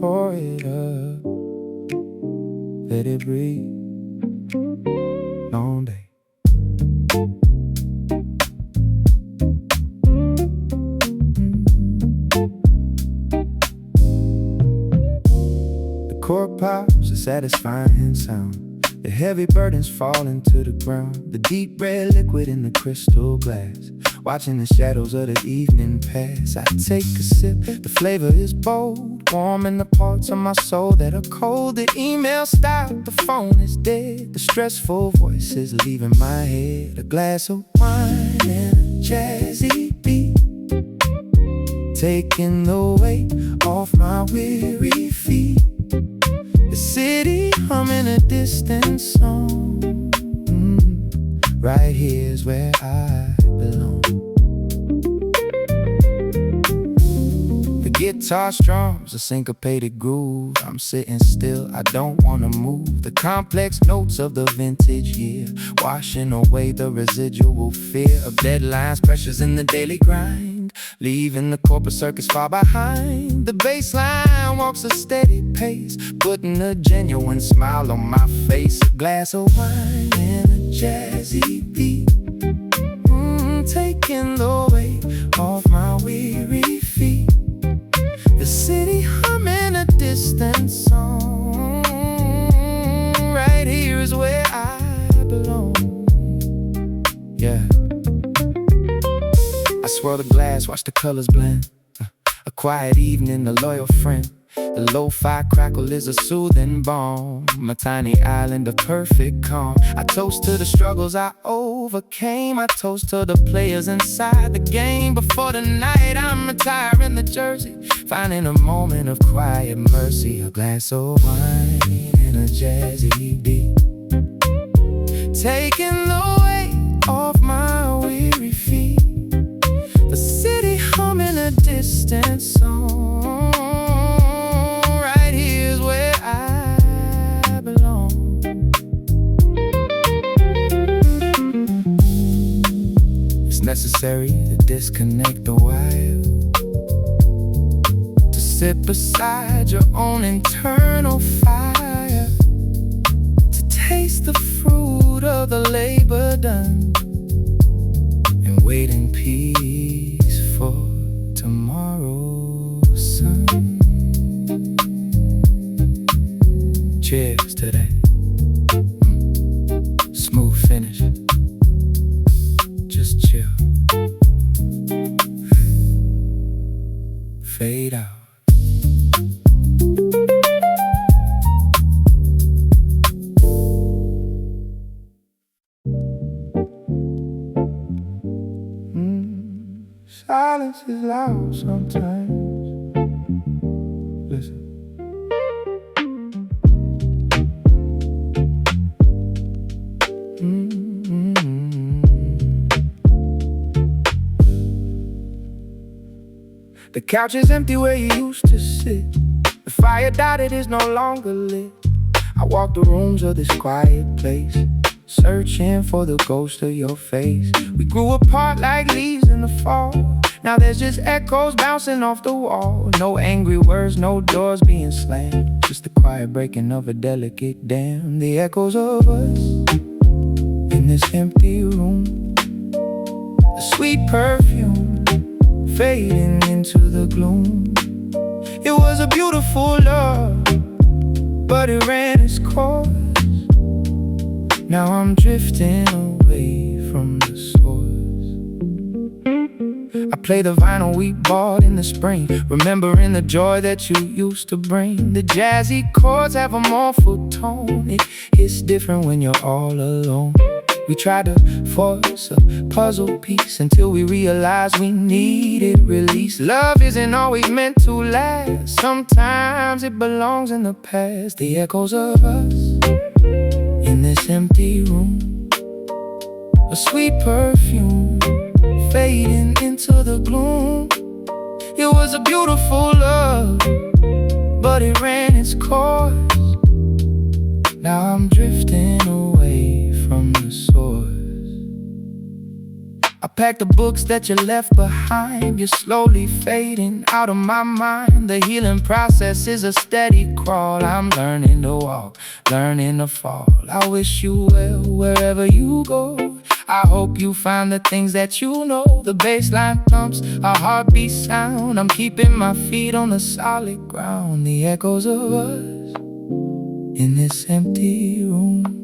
pour it up, let it breathe all day. The chord pops, a satisfying sound. The heavy burdens falling to the ground. The deep red liquid in the crystal glass. Watching the shadows of the evening pass. I take a sip, the flavor is bold, warming the parts of my soul that are cold. The email stopped, the phone is dead. The stressful voices leaving my head. A glass of wine and a jazzy beat, taking the weight off my weary feet. The city humming a distant song. Right here's where I belong. The guitar strums a syncopated groove. I'm sitting still, I don't wanna move. The complex notes of the vintage year, washing away the residual fear of deadlines, pressures in the daily grind, leaving the corporate circus far behind. The bass line walks a steady pace, putting a genuine smile on my face. A glass of wine and a jazzy beat, taking the weight off my weary feet. The city humming a distant song. Right here is where I belong. Yeah. I swirl the glass, watch the colors blend. A quiet evening, a loyal friend. The lo-fi crackle is a soothing balm, a tiny island of perfect calm. I toast to the struggles I overcame. I toast to the players inside the game. Before the night, I'm retiring the jersey, finding a moment of quiet mercy. A glass of wine and a jazzy beat, taking the weight off my weary feet. The city humming a distant song. Right here's where I belong. It's necessary to disconnect the wire, to sit beside your own internal fire, to taste the fruit of the labor done, and wait in peace for tomorrow's sun. Cheers to that smooth finish. Just chill, fade out. Silence is loud sometimes. Listen. The couch is empty where you used to sit. The fire died, it is no longer lit. I walk the rooms of this quiet place, searching for the ghost of your face. We grew apart like leaves in the fall. Now there's just echoes bouncing off the wall. No angry words, no doors being slammed, just the quiet breaking of a delicate dam. The echoes of us in this empty room, the sweet perfume fading into the gloom. It was a beautiful love, but it ran its course. Now I'm drifting away from the source. I play the vinyl we bought in the spring, remembering the joy that you used to bring. The jazzy chords have a mournful tone. It hits different when you're all alone. We tried to force a puzzle piece until we realized we needed release. Love isn't always meant to last. Sometimes it belongs in the past. The echoes of us in this empty room, a sweet perfume fading into the gloom. It was a beautiful love, but it ran its course. Now I'm drifting away from the source. I Unpack the books that you left behind. You're slowly fading out of my mind. The healing process is a steady crawl. I'm learning to walk, learning to fall. I wish you well wherever you go. I hope you find the things that you know. The bassline thumps, our heartbeat sound. I'm keeping my feet on the solid ground. The echoes of us in this empty room.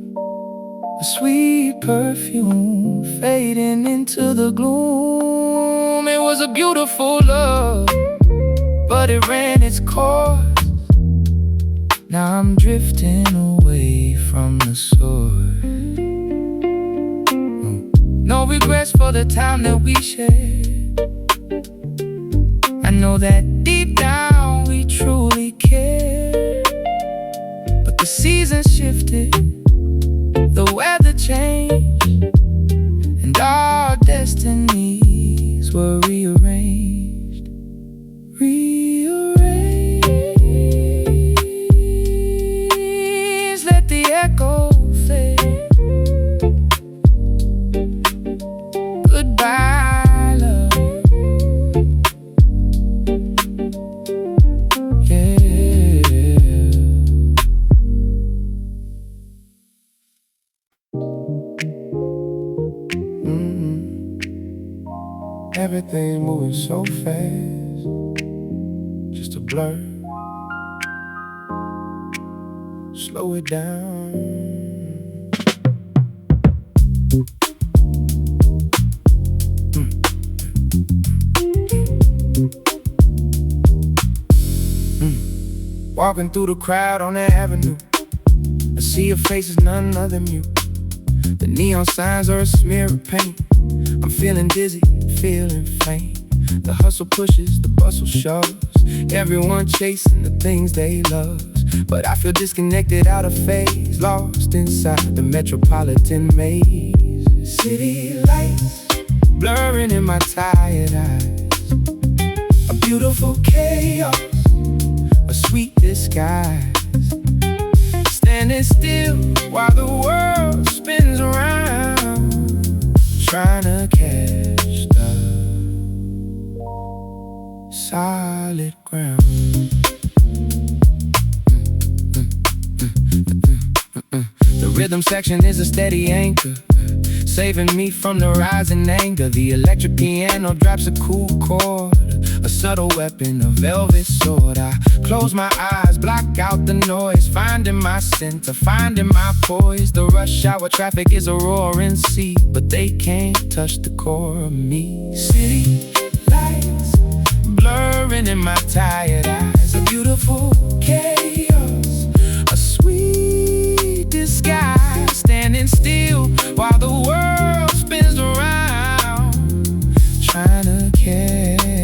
A sweet perfume fading into the gloom. It was a beautiful love, but it ran its course. Now I'm drifting away from the source. No regrets for the time that we shared. I know that deep down we truly care. But the seasons shifted, the weather changed, and our destinies were rearranged. Rearranged, let the echo fade. Goodbye, love. Everything moving so fast, just a blur. Slow it down. Walking through the crowd on that avenue, I see your face is none other than you. The neon signs are a smear of paint. I'm feeling dizzy, feeling faint. The hustle pushes, the bustle shoves, everyone chasing the things they love. But I feel disconnected, out of phase, lost inside the metropolitan maze. City lights blurring in my tired eyes. A beautiful chaos, a sweet disguise. Standing still while the world spins around, trying to catch the solid ground. The rhythm section is a steady anchor, saving me from the rising anger. The electric piano drops a cool chord, a subtle weapon, a velvet sword. I close my eyes, block out the noise, finding my center, finding my poise. The rush hour traffic is a roaring sea, but they can't touch the core of me. City lights blurring in my tired eyes. A beautiful chaos, a sweet disguise. Standing still while the world spins around, trying to catch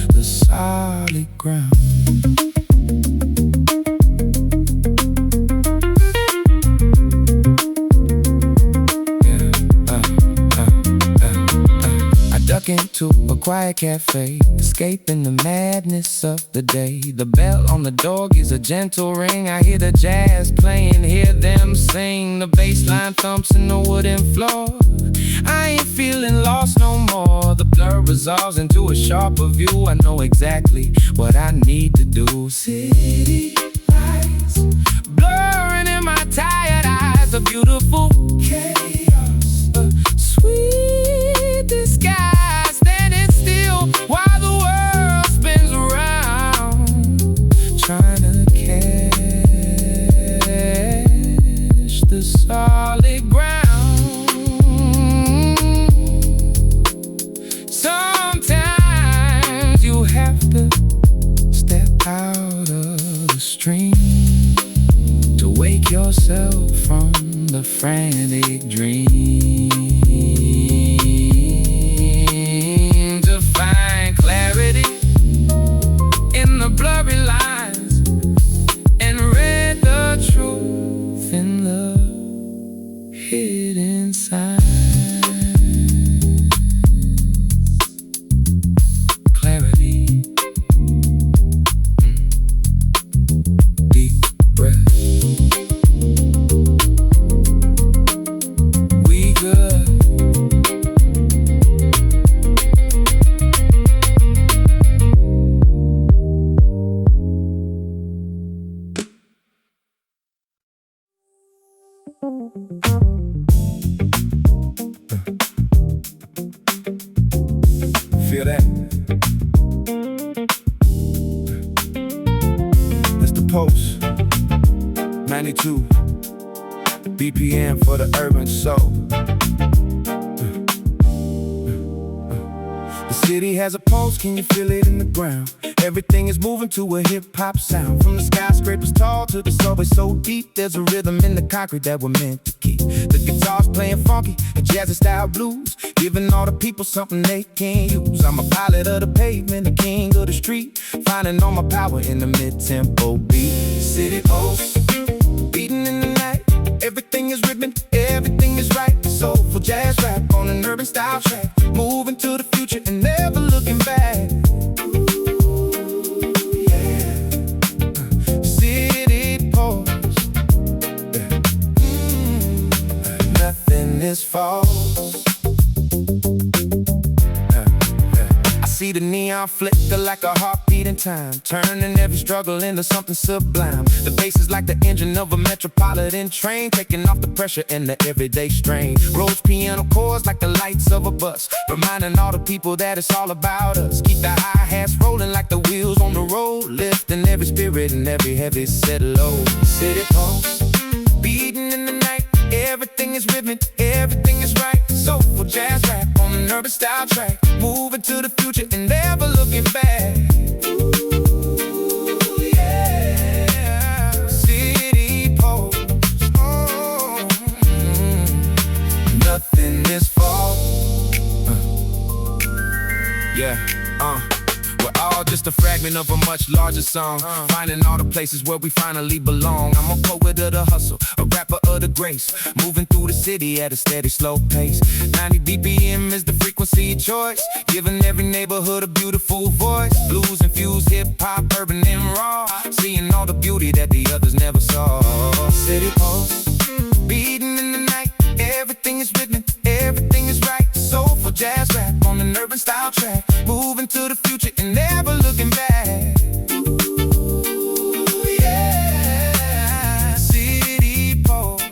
the solid ground. Into a quiet cafe, escaping the madness of the day. The bell on the door gives a gentle ring. I hear the jazz playing, hear them sing. The bass line thumps in the wooden floor. I ain't feeling lost no more. The blur resolves into a sharper view. I know exactly what I need to do. City lights blurring in my tired eyes. A beautiful chaos, a sweet disguise. While the world spins around, trying to catch the solid ground. Sometimes you have to step out of the stream to wake yourself from the frantic dream. Feel that? That's the Pulse 92 BPM for the urban soul. The city has a pulse, can you feel it in the ground? Everything is moving to a hip-hop sound. From the skyscrapers tall to the subway so deep, there's a rhythm in the concrete that we're meant to keep. The guitars playing funky and jazzy style blues, giving all the people something they can use. I'm a pilot of the pavement, the king of the street, finding all my power in the mid-tempo beat. City pulse, beating in the night. Everything is rhythm, everything is right. Soulful jazz rap on an urban style track, moving to the future and never looking back. Nothing is false. I see the neon flicker like a heartbeat in time, turning every struggle into something sublime. The bass is like the engine of a metropolitan train, taking off the pressure and the everyday strain. Rose piano chords like the lights of a bus, reminding all the people that it's all about us. Keep the hi-hats rolling like the wheels on the road, lifting every spirit and every heavy set low. City pulse, beating in the night. Everything is rhythm, everything is right. Soulful jazz rap on an urban style track, moving to the future and never looking back. Ooh, yeah. City pulse, oh, nothing is false. We're all just a fragment of a much larger song, finding all the places where we finally belong. I'm a poet of the hustle, a rapper of the grace, moving through the city at a steady, slow pace. 90 BPM is the frequency of choice, giving every neighborhood a beautiful voice. Blues infused hip-hop, urban and raw, seeing all the beauty that the others never saw. City pulse, beating in the night. Everything is rhythm, everything is right. Soulful jazz rap on an urban style track, moving to the future and never looking back. Ooh, yeah. City pulse,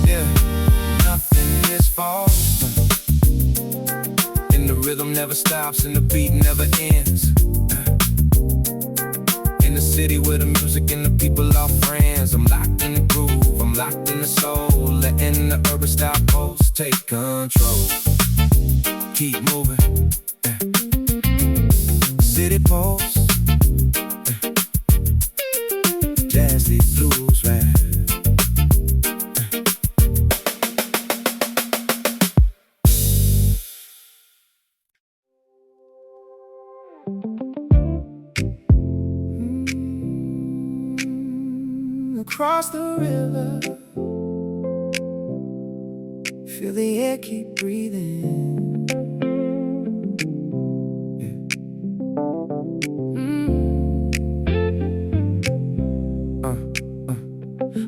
yeah. Nothing is false. And the rhythm never stops and the beat never ends. In the city where the music and the people are friends, I'm locked in the groove, I'm locked in the soul, letting the urban style pulse take control. Keep moving, City pulse, jazzy blues rap. Across the river, feel the air keep breathing.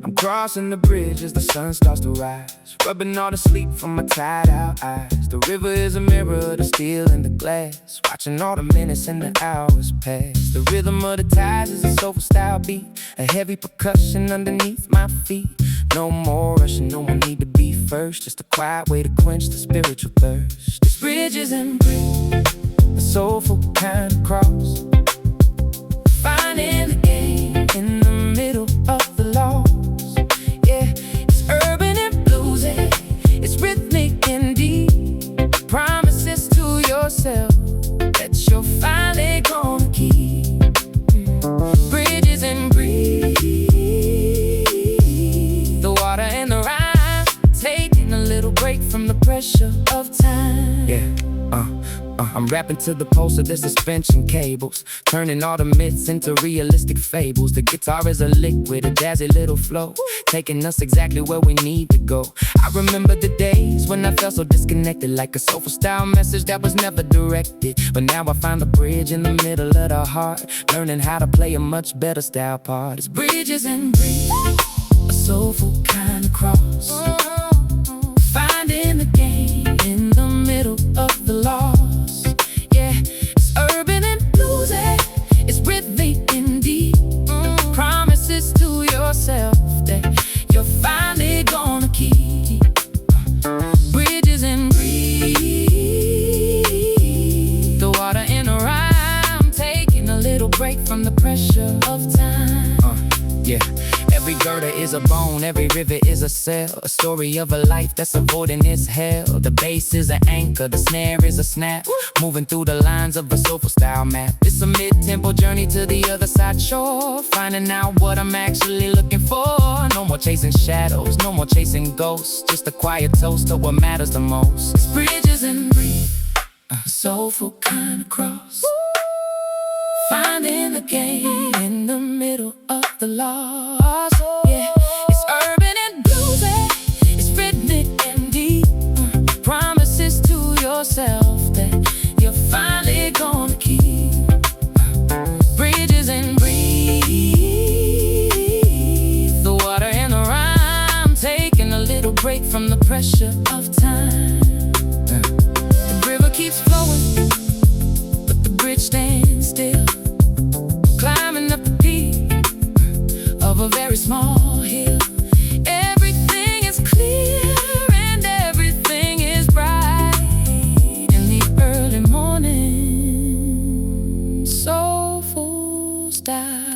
I'm crossing the bridge as the sun starts to rise, rubbing all the sleep from my tired out eyes. The river is a mirror, the steel and the glass, watching all the minutes and the hours pass. The rhythm of the tides is a soulful style beat, a heavy percussion underneath my feet. No more rushing, no more need to be first, just a quiet way to quench the spiritual thirst. This bridge is in breeze, a soulful kind of cross, finding the game in the middle of the lost. Yeah, it's urban and bluesy, it's rhythmic and deep. Promises to yourself that you're finally gonna keep. Bridges and breeze, the water and the rhyme, taking a little break from the pressure of time. Yeah, I'm rapping to the pulse of the suspension cables, turning all the myths into realistic fables. The guitar is a liquid, a jazzy little flow, taking us exactly where we need to go. I remember the days when I felt so disconnected, like a soulful style message that was never directed. But now I find the bridge in the middle of the heart, learning how to play a much better style part. It's bridges and breeze, a soulful kind of cross, finding the game in the middle of the lost. Yeah, it's urban and bluesy, it's rhythmic and deep. Promises to yourself that you're finally gonna keep. Bridges and breeze, is a bone, every river is a cell. A story of a life that's avoiding its hell. The bass is an anchor, the snare is a snap, moving through the lines of a soulful style map. It's a mid-tempo journey to the other side shore, finding out what I'm actually looking for. No more chasing shadows, no more chasing ghosts, just a quiet toast of what matters the most. It's bridges and breathe, a soulful kind of cross, finding the game in the middle of the loss. Yeah, it's urban and bluesy, it's rhythmic and deep. Promises to yourself that you're finally gonna keep. Bridges and breathe, the water and the rhyme, taking a little break from the pressure of time. The river keeps flowing, but the bridge stands still, climbing up the peak of a very small hill. Everything is clear and everything is bright in the early morning, soulful starlight.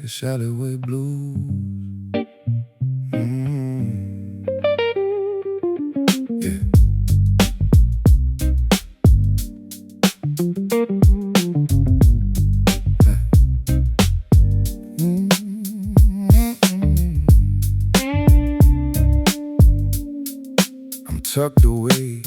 It's alleyway blues. Yeah. I'm tucked away.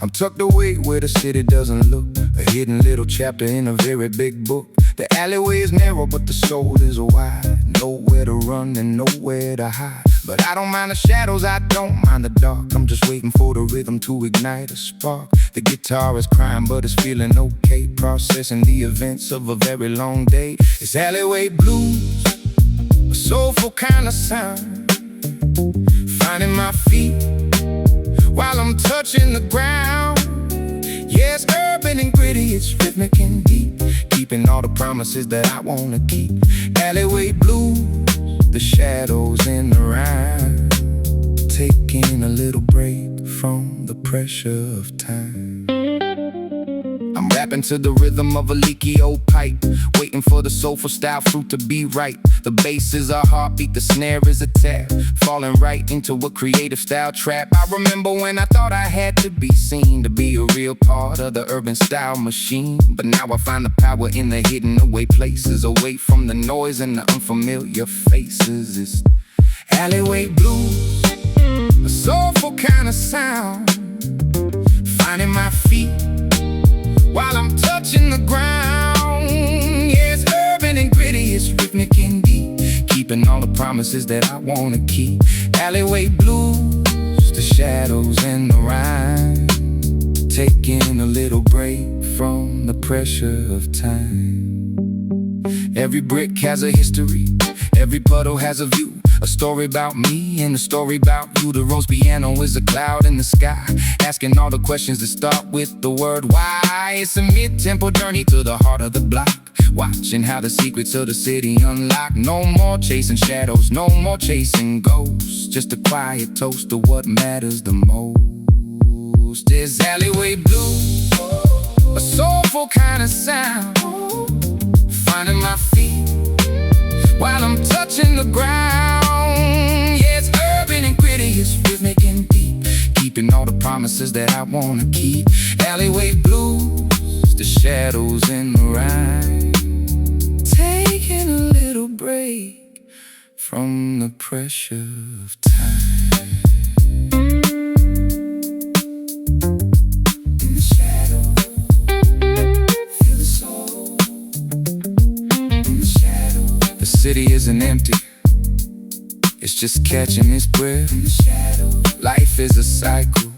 I'm tucked away where the city doesn't look, a hidden little chapter in a very big book. The alleyway is narrow, but the soul is wide. Nowhere to run and nowhere to hide. But I don't mind the shadows, I don't mind the dark. I'm just waiting for the rhythm to ignite a spark. The guitar is crying, but it's feeling okay, processing the events of a very long day. It's alleyway blues, a soulful kind of sound, finding my feet while I'm touching the ground. Yeah, it's urban and gritty, it's rhythmic and deep, keeping all the promises that I wanna keep. Alleyway blues, the shadows in the rhyme, taking a little break from the pressure of time. I'm rapping to the rhythm of a leaky old pipe, waiting for the soulful style fruit to be right. The bass is a heartbeat, the snare is a tap, falling right into a creative style trap. I remember when I thought I had to be seen to be a real part of the urban style machine. But now I find the power in the hidden away places, away from the noise and the unfamiliar faces. It's alleyway blues, a soulful kind of sound, finding my feet while I'm touching the ground. Yeah, it's urban and gritty, it's rhythmic and deep, keeping all the promises that I wanna keep. Alleyway blues, the shadows and the rhyme, taking a little break from the pressure of time. Every brick has a history, every puddle has a view, a story about me and a story about you. The rose piano is a cloud in the sky, asking all the questions that start with the word why. It's a mid-tempo journey to the heart of the block, watching how the secrets of the city unlock. No more chasing shadows, no more chasing ghosts, just a quiet toast to what matters the most. This alleyway blues, a soulful kind of sound, finding my feet while I'm touching the ground. Yeah, it's urban and gritty, it's rhythmic and deep, keeping all the promises that I wanna keep. Alleyway blues, the shadows in the rhyme, taking a little break from the pressure of time. In the shadow, feel the soul. In the shadow, the city isn't empty, it's just catching its breath. In the shadow, life is a cycle,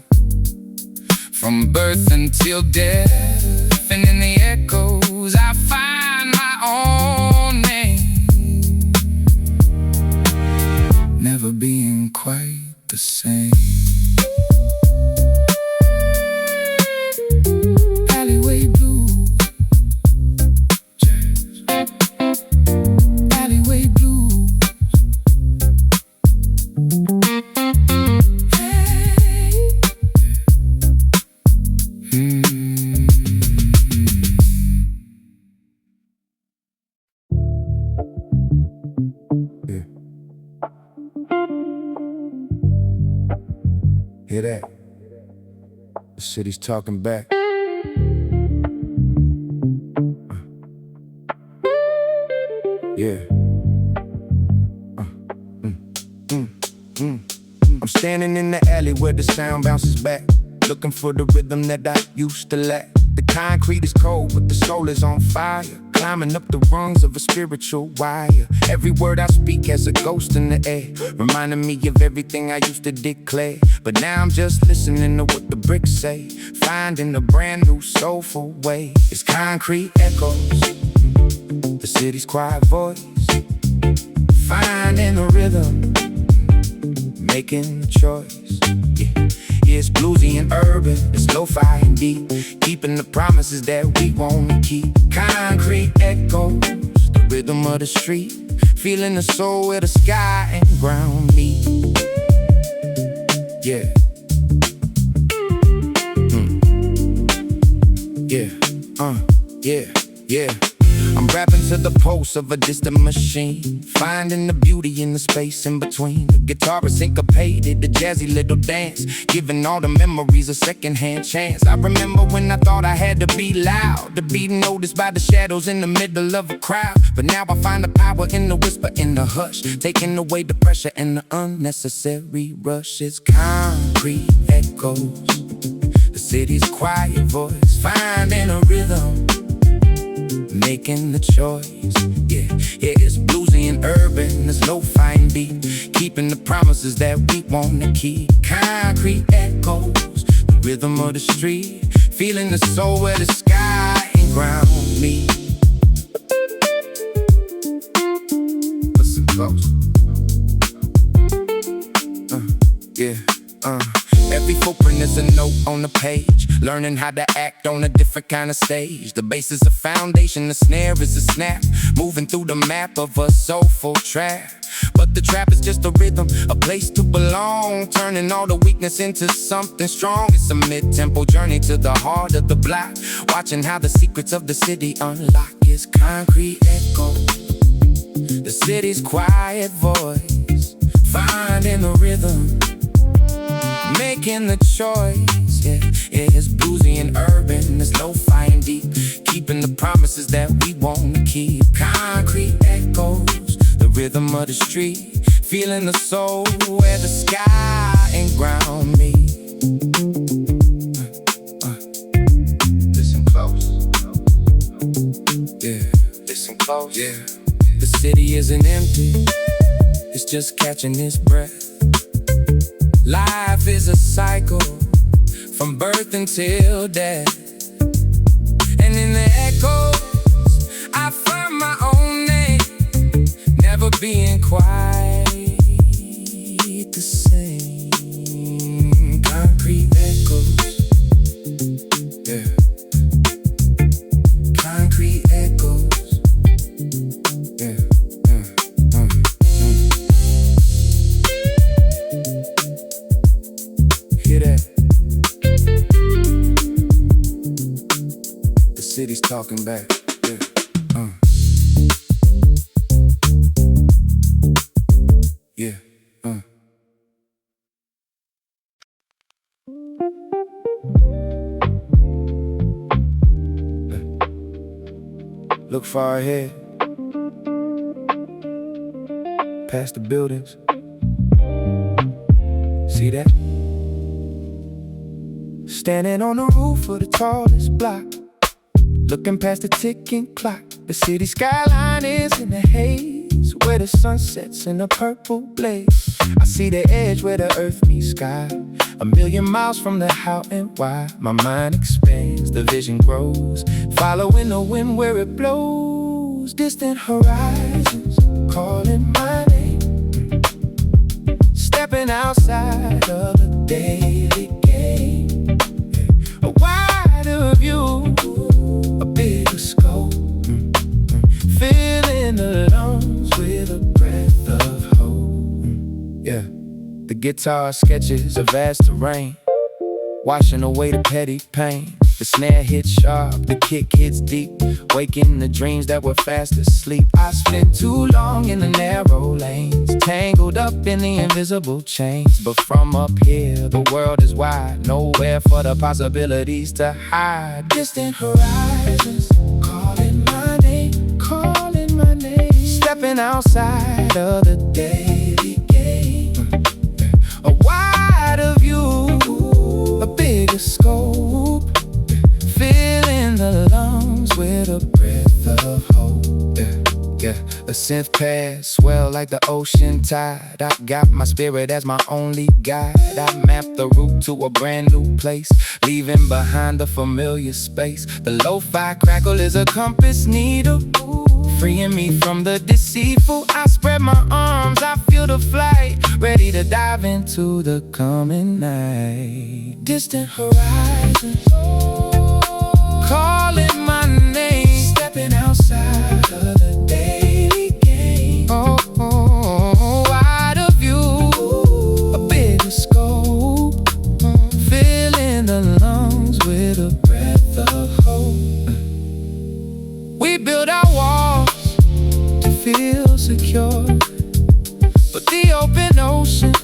From birth until death, and in the echoes I find my own name, never being quite the same. Alleyway blues, jazz. Alleyway blues. Yeah. Hear that? The city's talking back. Yeah. I'm standing in the alley where the sound bounces back, looking for the rhythm that I used to lack. The concrete is cold, but the soul is on fire, climbing up the rungs of a spiritual wire. Every word I speak has a ghost in the air, reminding me of everything I used to declare. But now I'm just listening to what the bricks say, finding a brand new soulful way. It's concrete echoes, the city's quiet voice, finding a rhythm, making a choice. Yeah, it's bluesy and urban, it's lo-fi and deep, keeping the promises that we wanna keep. Concrete echoes, the rhythm of the street, feeling the soul where the sky and ground meet. Yeah. Yeah. I'm rapping to the pulse of a distant machine, finding the beauty in the space in between. The guitar is syncopated, the jazzy little dance, giving all the memories a second-hand chance. I remember when I thought I had to be loud, to be noticed by the shadows in the middle of a crowd. But now I find the power in the whisper, in the hush, taking away the pressure and the unnecessary rush. It's concrete echoes, the city's quiet voice, finding a rhythm, making the choice. Yeah, it's bluesy and urban, there's lo-fi and beat, keeping the promises that we wanna keep. Concrete echoes, the rhythm of the street, feeling the soul where the sky and ground meet. Listen close. Every footprint is a note on the page, learning how to act on a different kind of stage. The bass is a foundation, the snare is a snap, moving through the map of a soulful trap. But the trap is just a rhythm, a place to belong, turning all the weakness into something strong. It's a mid-tempo journey to the heart of the block, watching how the secrets of the city unlock. It's concrete echo, the city's quiet voice, finding a rhythm, making the choice. Yeah, it's bluesy and urban, it's lo-fi and deep, keeping the promises that we wanna keep. Concrete echoes, the rhythm of the street, feeling the soul where the sky and ground meet. Listen close. Yeah, listen close. Yeah, the city isn't empty, it's just catching its breath. Life is a cycle, from birth until death, and in the echoes I find my own name, never being quite the same. Concrete echoes, yeah. Concrete echoes, yeah. Hear that? The city's talking back. Yeah. Look far ahead, past the buildings. See that? Standing on the roof of the tallest block, looking past the ticking clock. The city skyline is in the haze, where the sun sets in a purple blaze. I see the edge where the earth meets sky, A million miles from the how and why. My mind expands, the vision grows, following the wind where it blows. Distant horizons calling my name, stepping outside of the daily game. A wider view, a bigger scope, filling the lungs with a breath of hope. Yeah, the guitar sketches a vast terrain, washing away the petty pain. The snare hits sharp, the kick hits deep, waking the dreams that were fast asleep. I spent too long in the narrow lanes, tangled up in the invisible chains. But from up here, the world is wide, nowhere for the possibilities to hide. Distant horizons calling my name, calling my name. Stepping outside of the daily game. A wider view, a bigger scope, filling the lungs with a breath of hope. Yeah, a synth pass swell like the ocean tide. I got my spirit as my only guide. I mapped the route to a brand new place, leaving behind the familiar space. The lo-fi crackle is a compass needle, freeing me from the deceitful. I spread my arms, I feel the flight, ready to dive into the coming night. Distant horizons calling my name, stepping outside of the daily game. Wider view, a bigger scope, filling the lungs with a breath of hope. We build our walls to feel secure, but the open ocean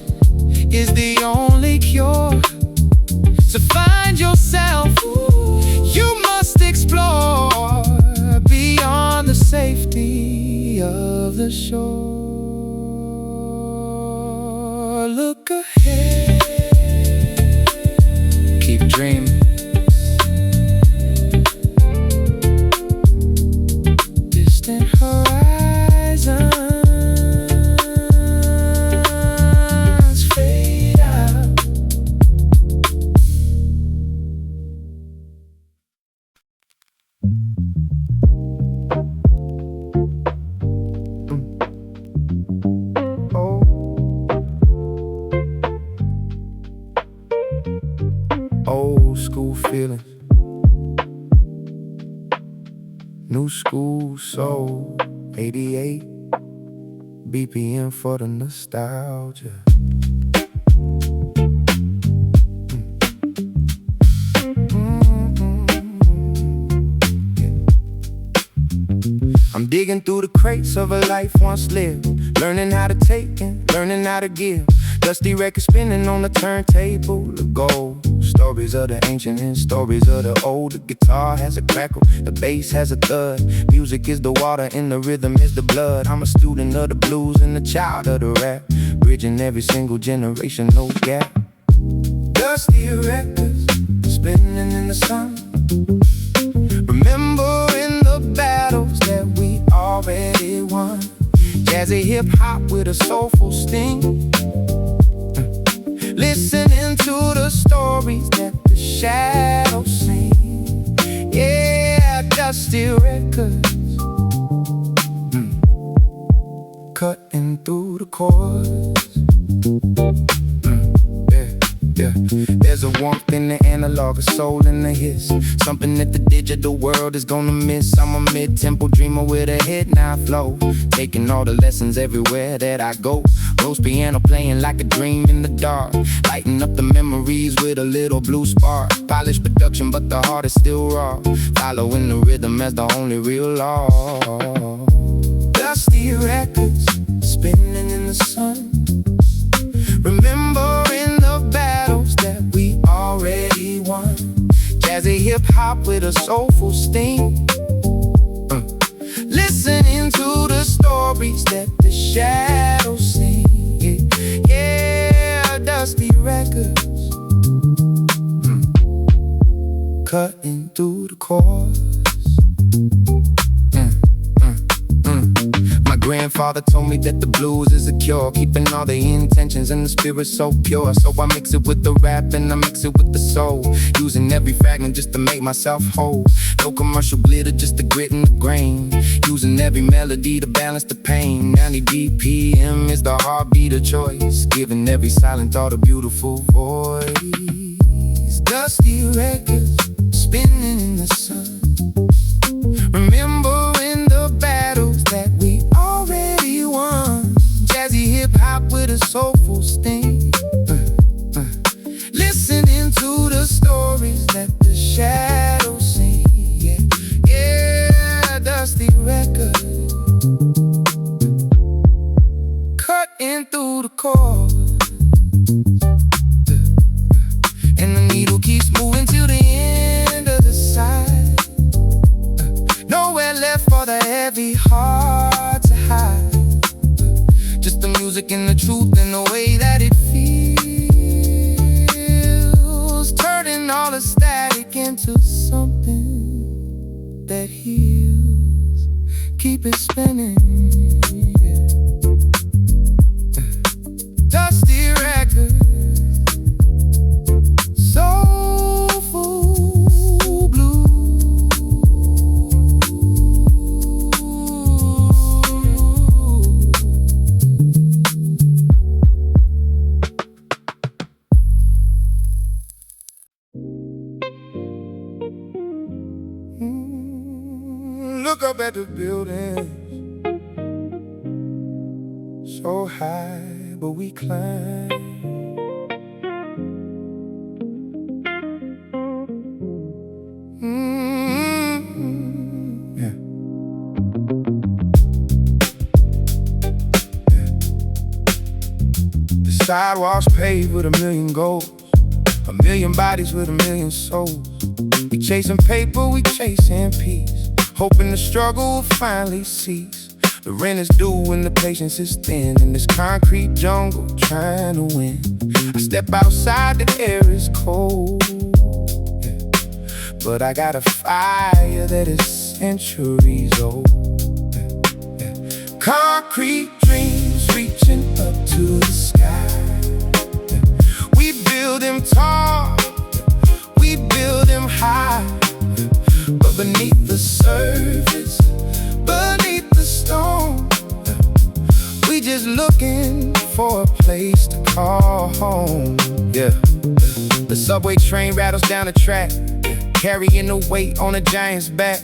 is the only cure. To find yourself, you must explore beyond the safety of the shore. Look ahead, keep dreaming. Distant horizons fade out. Old school feelings, new school soul. 88 BPM for the nostalgia. I'm digging through the crates of a life once lived, learning how to take and learning how to give. Dusty record spinning on the turntable, the gold. Stories of the ancient and stories of the old. The guitar has a crackle, the bass has a thud. Music is the water and the rhythm is the blood. I'm a student of the blues and a child of the rap, bridging every single generation, no gap. Dusty records spinning in the sun, remembering the battles that we already won. Jazzy hip-hop with a soulful sting, listening to the stories that the shadows sing. Yeah, dusty records, cutting through the chords. Yeah, there's a warmth in the analog, a soul in the hiss, something that the digital world is gonna miss. I'm a mid-tempo dreamer with a head now flow, taking all the lessons everywhere that I go. Rose piano playing like a dream in the dark, lighting up the memories with a little blue spark. Polished production, but the heart is still raw, following the rhythm as the only real law. Dusty records spinning in the sun, remembering the battles that we already won. Jazzy hip-hop with a soulful sting, listening to the stories that the shadows sing. Yeah, dusty records, cutting through the chords. My grandfather father told me that the blues is a cure, keeping all the intentions and the spirit so pure. So I mix it with the rap and I mix it with the soul, using every fragment just to make myself whole. No commercial glitter, just the grit and the grain, using every melody to balance the pain. 90 BPM is the heartbeat of choice, giving every silent thought a beautiful voice. Dusty records spinning in the sun, remembering the battles that we already won. Jazzy hip-hop with a soulful sting, listening to the stories that the shadows sing. Yeah, yeah, Dusty records, cutting through the chords, and the needle keeps moving till the end of the side. Nowhere left for the heavy heart to hide, just the music and the truth and the way that it feels, turning all the static into something that heals. Keep it spinning. Dusty records, soulful blue. Look up at the building, so high, but we climb. Yeah. The sidewalks paved with a million goals, a million bodies with a million souls. We chasing paper, we chasing peace, hoping the struggle will finally cease. The rent is due and the patience is thin, in this concrete jungle trying to win. I step outside, the air is cold, yeah, but I got a fire that is centuries old. Yeah, yeah. Concrete dreams reaching up to the sky, yeah. We build them tall, we build them high, but beneath the surface, beneath the stone, we just looking for a place to call home. Yeah, the subway train rattles down the track, carrying the weight on a giant's back.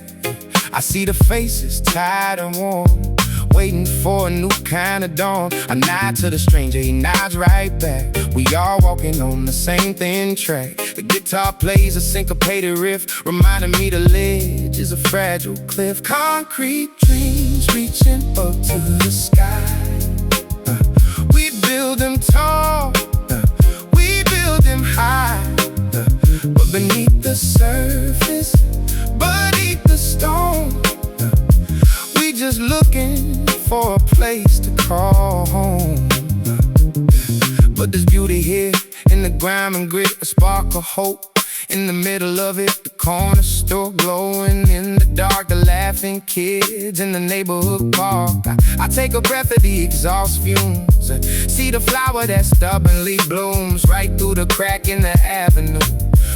I see the faces tired and worn, waiting for a new kind of dawn. I nod to the stranger, he nods right back. We all walking on the same thin track. The guitar plays a syncopated riff, reminding me the ledge is a fragile cliff. Concrete dreams reaching up to the sky, we build them tall, we build them high, but beneath the surface, beneath the stone, we just looking for a place to call home. But there's beauty here in the grime and grit, a spark of hope in the middle of it. The corner store glowing in the dark, the laughing kids in the neighborhood park. I take a breath of the exhaust fumes, see the flower that stubbornly blooms right through the crack in the avenue,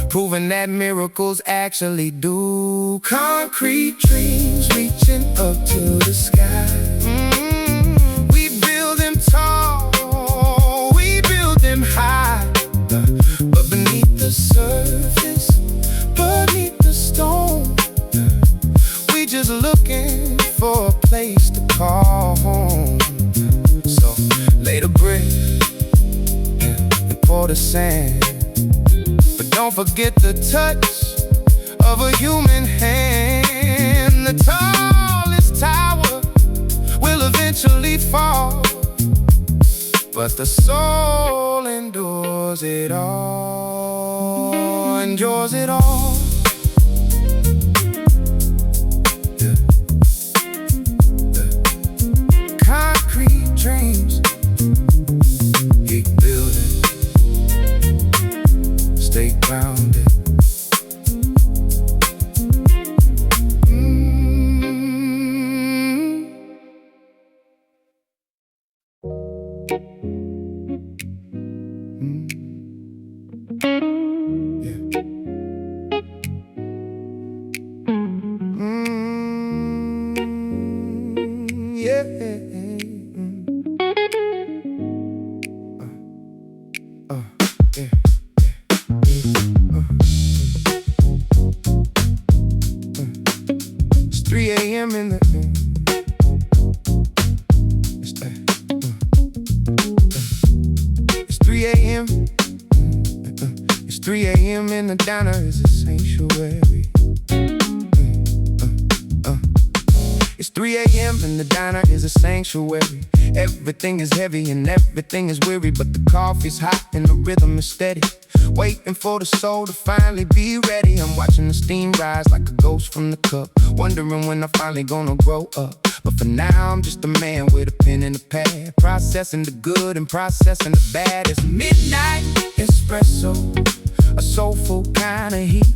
proving that miracles actually do. Concrete dreams reaching up to the sky, we build them tall, we build them high, but beneath the surface, beneath the stone, we just looking for a place to call home. So lay the brick and pour the sand, but don't forget the touch of a human hand. The tallest tower will eventually fall, but the soul endures it all, endures it all. Yeah. Yeah. Concrete dreams, keep building, stay grounded. a.m. It's 3 a.m. and the diner is a sanctuary. It's 3 a.m. and the diner is a sanctuary. Everything is heavy and everything is weary, but the coffee's hot and the rhythm is steady. Waiting for the soul to finally be ready. I'm watching the steam rise like a ghost from the cup, wondering when I'm finally gonna grow up. But for now I'm just a man with a pen and a pad, processing the good and processing the bad. It's midnight espresso, a soulful kind of heat,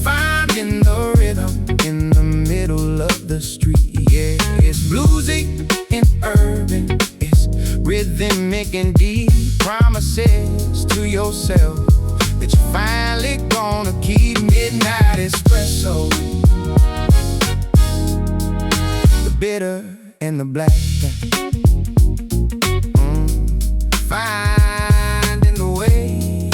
finding the rhythm in the middle of the street. Yeah, it's bluesy and urban, it's rhythmic and deep. Promises to yourself that you're finally gonna keep. Midnight espresso, the bitter and the black. Finding the way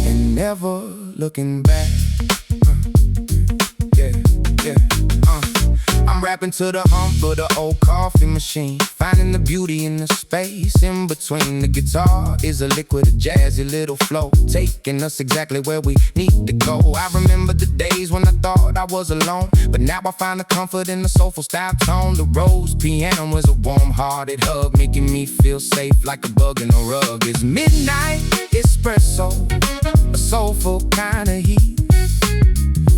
and never looking back. I'm rapping to the hum of the old coffee machine, finding the beauty in the space in between. The guitar is a liquid, a jazzy little flow, taking us exactly where we need to go. I remember the days when I thought I was alone, but now I find the comfort in the soulful style tone. The rose piano was a warm-hearted hug, making me feel safe like a bug in a rug. It's midnight espresso, a soulful kind of heat,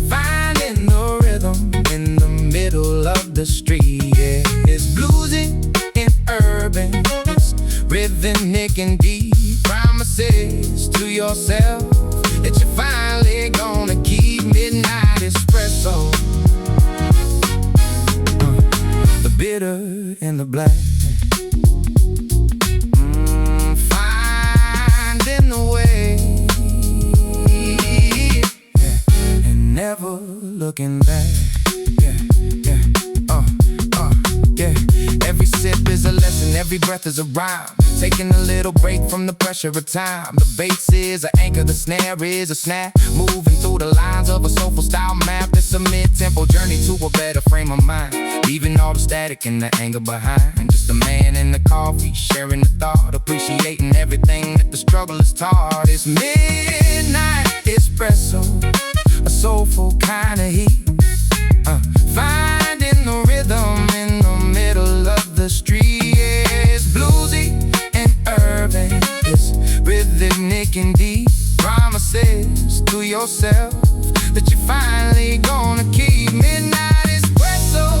finding the rhythm in the middle of the street. Yeah, it's bluesy and urban, it's rhythmic and deep. Promises to yourself that you're finally gonna keep. Midnight espresso, the bitter and the black. Finding the way and never looking back. Every sip is a lesson, every breath is a rhyme, taking a little break from the pressure of time. The bass is an anchor, the snare is a snap, moving through the lines of a soulful style map. It's a mid-tempo journey to a better frame of mind, leaving all the static and the anger behind. Just a man in the coffee, sharing the thought, appreciating everything that the struggle has taught. It's midnight espresso, a soulful kind of heat, finding the rhythm in the middle of the street. Yeah, it's bluesy and urban, it's rhythmic and deep. Promises to yourself that you're finally gonna keep. Midnight espresso,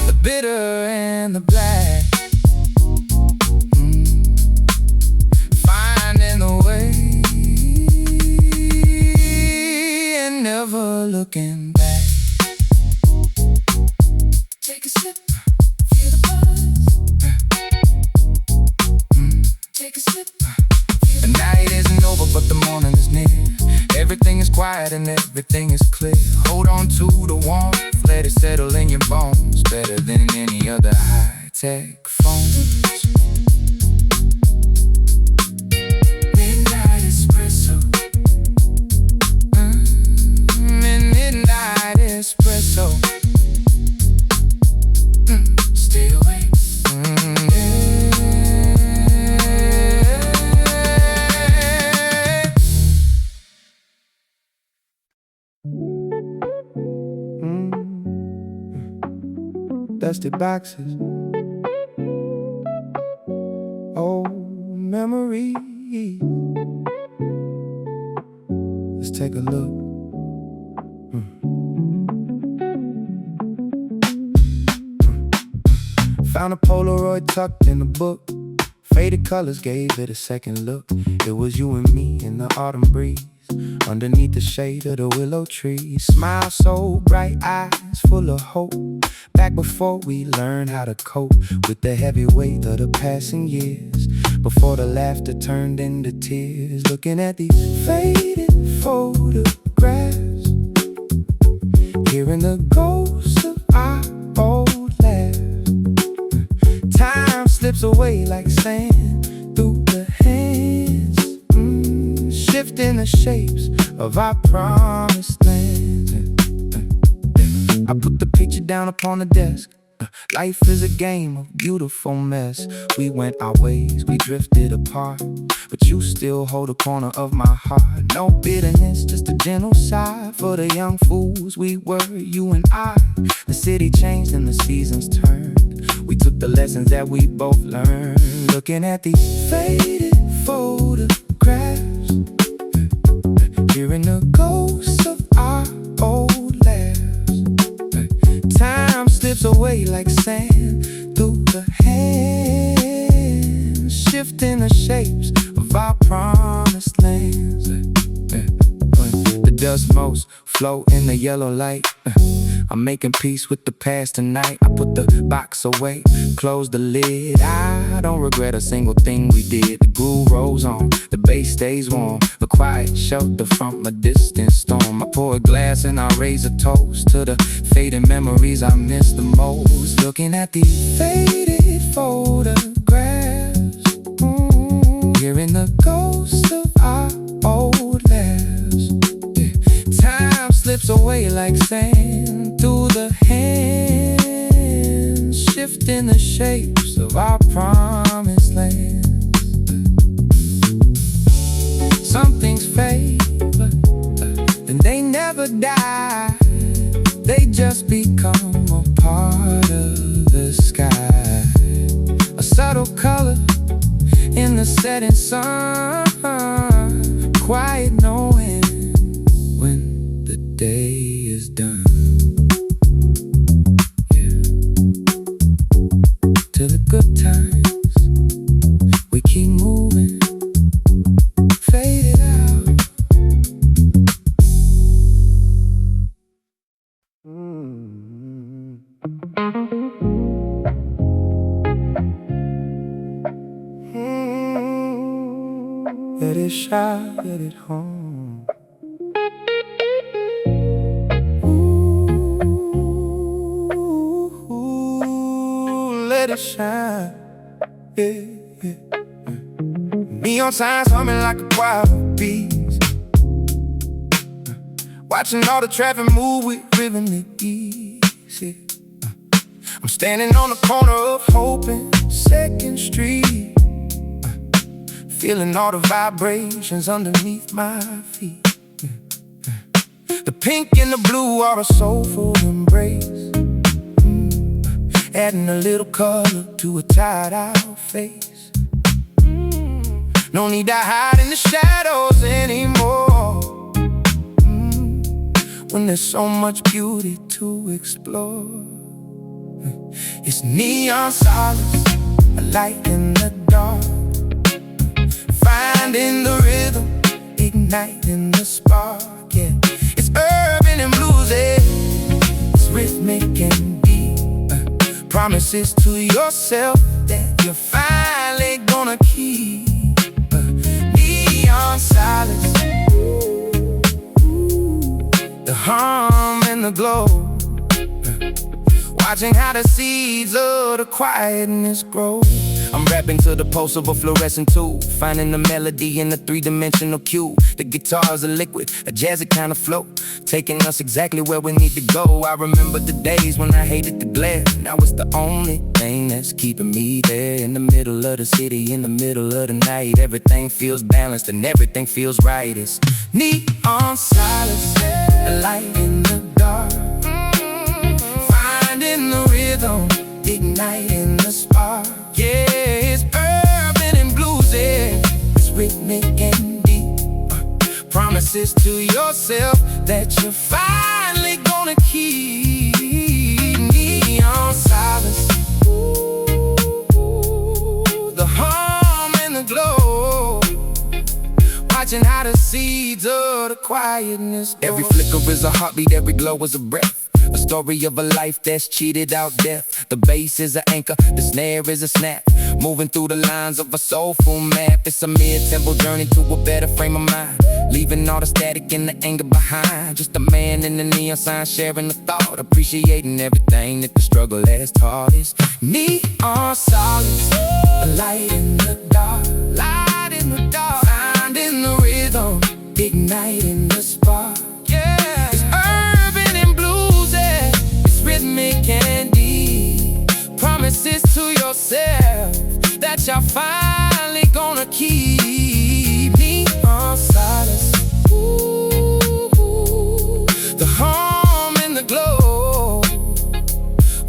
the bitter and the black. Finding the way and never looking back. Take a sip, feel the buzz. Take a sip, feel the night isn't over, but the morning is near. Everything is quiet and everything is clear. Hold on to the warmth, let it settle in your bones, better than any other high-tech phones. Midnight espresso, midnight espresso. Stay awake. Dusty boxes, old memories. Let's take a look. Found a Polaroid tucked in the book. Faded colors gave it a second look. It was you and me in the autumn breeze, underneath the shade of the willow tree. Smile so bright, eyes full of hope, back before we learned how to cope with the heavy weight of the passing years, before the laughter turned into tears. Looking at these faded photographs, hearing the ghosts of our old laughs. Time slips away like sand through the hands, shifting the shapes of our promised lands. I put the picture down upon the desk, Life is a game of beautiful mess. We went our ways, we drifted apart, but you still hold a corner of my heart. No bitterness, just a gentle sigh for the young fools we were, you and I. The city changed and the seasons turned. We took the lessons that we both learned. Looking at these faded photographs, hearing the ghosts of our old laughs. Time slips away like sand through the hands, shifting the shapes of our promised lands. When the dust motes float in the yellow light, I'm making peace with the past tonight. I put the box away, close the lid. I don't regret a single thing we did. The groove rolls on, the bass stays warm, the quiet shelter from a distant storm. I pour a glass and I raise a toast to the fading memories I miss the most. Looking at these faded photographs, hearing the ghosts of our old laughs. Time slips away like sand through the hands, shifting the shapes of our promised lands. Some things fade, but then they never die. They just become a part of the sky. A subtle color in the setting sun, quiet knowing when the day is done. Yeah. To the good times, we keep moving, fade it out. Let it shine, let it home. Let it shine, yeah, yeah. Neon signs humming like a choir of bees, watching all the traffic move with rhythm and ease, yeah. I'm standing on the corner of Hope and 2nd Street, feeling all the vibrations underneath my feet. The pink and the blue are a soulful embrace, adding a little color to a tired-out face. No need to hide in the shadows anymore, when there's so much beauty to explore. It's neon solace, a light in the dark, finding the rhythm, igniting the spark, yeah. It's urban and bluesy, it's rhythmic and deep, promises to yourself that you're finally gonna keep. Neon silence, the hum and the glow, watching how the seeds of the quietness grow. I'm rapping to the pulse of a fluorescent tube, finding the melody in a three-dimensional cube. The guitar's a liquid, a jazzy kind of flow, taking us exactly where we need to go. I remember the days when I hated the glare. Now it's the only thing that's keeping me there. In the middle of the city, in the middle of the night, everything feels balanced and everything feels right. It's neon silence, a light in the dark, finding the rhythm, igniting the spark. Yeah, it's urban and bluesy, it's rhythmic and deep, promises to yourself that you're finally gonna keep. Neon silence, the hum and the glow, watching how the seeds of the quietness grow. Every flicker is a heartbeat, every glow is a breath, a story of a life that's cheated out death. The bass is an anchor, the snare is a snap, moving through the lines of a soulful map. It's a mid-tempo journey to a better frame of mind, leaving all the static and the anger behind. Just a man in the neon sign sharing the thought, appreciating everything that the struggle has taught us. Neon solace, a light in the dark, light in the dark, finding the rhythm, igniting the spark. Yeah, it's urban and bluesy, it's rhythmic and deep, promises to yourself that you're finally gonna keep. Neon silence, ooh, the hum and the glow,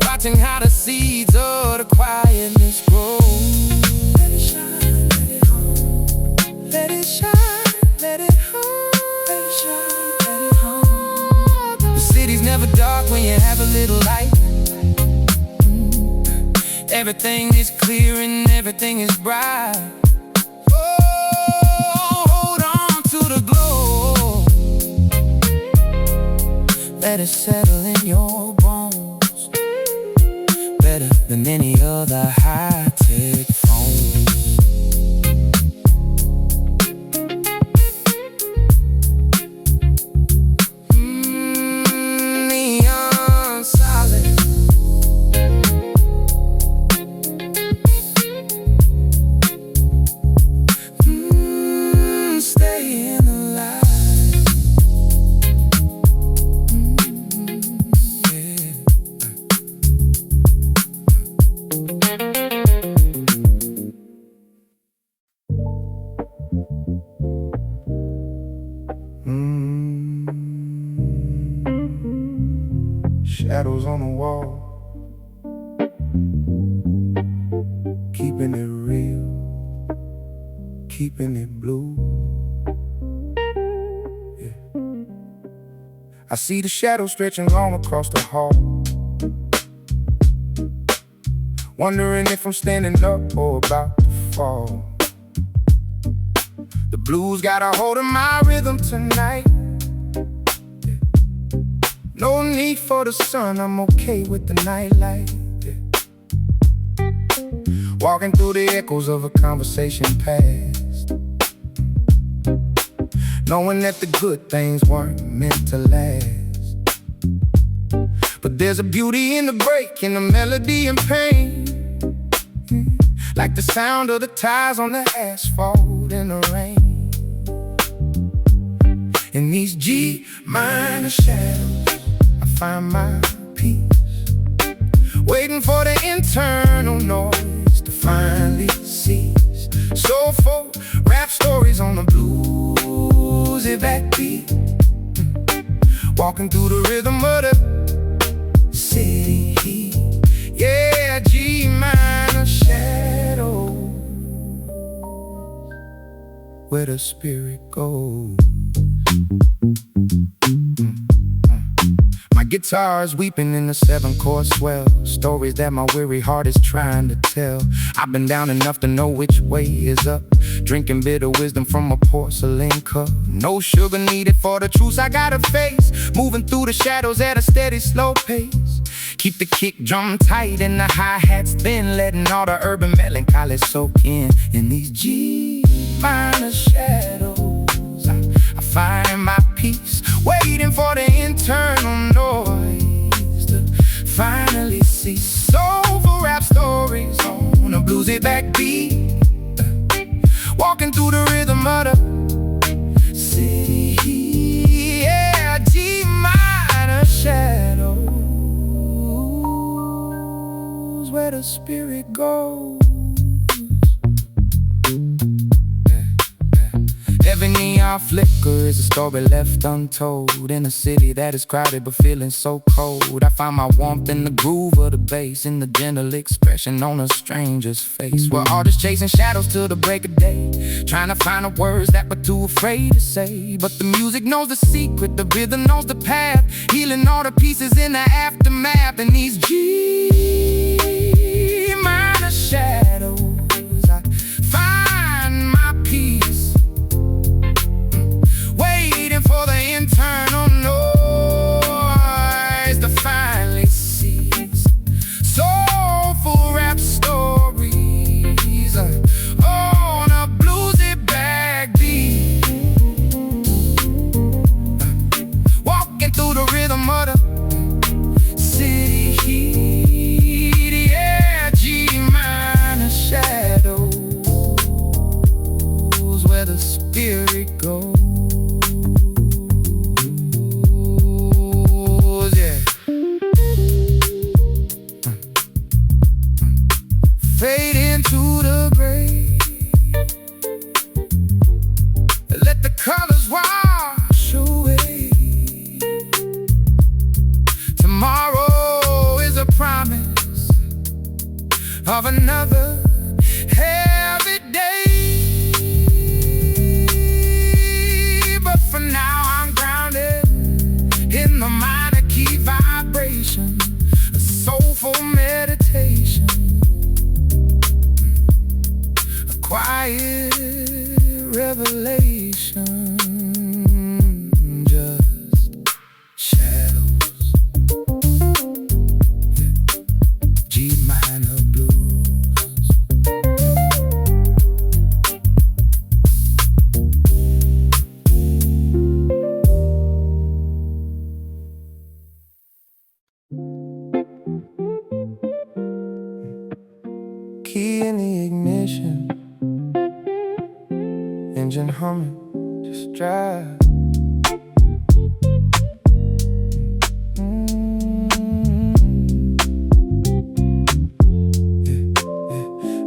watching how the seeds of the quietness grow. Let it shine, let it hum. Let it shine, let it hum. Let it shine, let it hum. The city's never dark when you have a little light. Everything is clear and everything is bright. Oh, hold on to the glow. Let it settle in your bones, better than any other high-tech phone. Neon solid, staying alive. Yeah. Shadows on the wall, keeping it real, keeping it blue. Yeah. I see the shadows stretching long across the hall, wondering if I'm standing up or about to fall. The blues got a hold of my rhythm tonight. Yeah. No need for the sun, I'm okay with the nightlight. Yeah. Walking through the echoes of a conversation past, knowing that the good things weren't meant to last. But there's a beauty in the break, in the melody and pain, like the sound of the tires on the asphalt in the rain. In these G minor shadows, I find my peace, waiting for the internal noise to finally cease. Soulful rap stories on the bluesy backbeat, walking through the rhythm of the city heat. Yeah, G minor shadows, where the spirit goes. My guitar's weeping in the 7-chord swell, stories that my weary heart is trying to tell. I've been down enough to know which way is up, drinking bitter wisdom from a porcelain cup. No sugar needed for the truths I gotta face, moving through the shadows at a steady, slow pace. Keep the kick drum tight and the hi-hats thin, letting all the urban melancholy soak in these G minor shadows. I find my peace, waiting for the internal noise to finally cease. Soulful rap stories on a bluesy backbeat, walking through the rhythm of the city. Yeah, G minor shadows, where the spirit goes. Every neon flicker is a story left untold, in a city that is crowded but feeling so cold. I find my warmth in the groove of the bass, in the gentle expression on a stranger's face. We're all just chasing shadows till the break of day, trying to find the words that we're too afraid to say. But the music knows the secret, the rhythm knows the path, healing all the pieces in the aftermath. And these G minor shadows, I find my peace, waiting for the internal noise to finally cease. Soulful rap stories on a bluesy backbeat, walking through the rhythm of the city heat. of another heavy day. But for now I'm grounded in the minor key vibration, a soulful meditation, a quiet revelation. Just shadows, G minor blues. Key in the ignition, engine humming, just drive.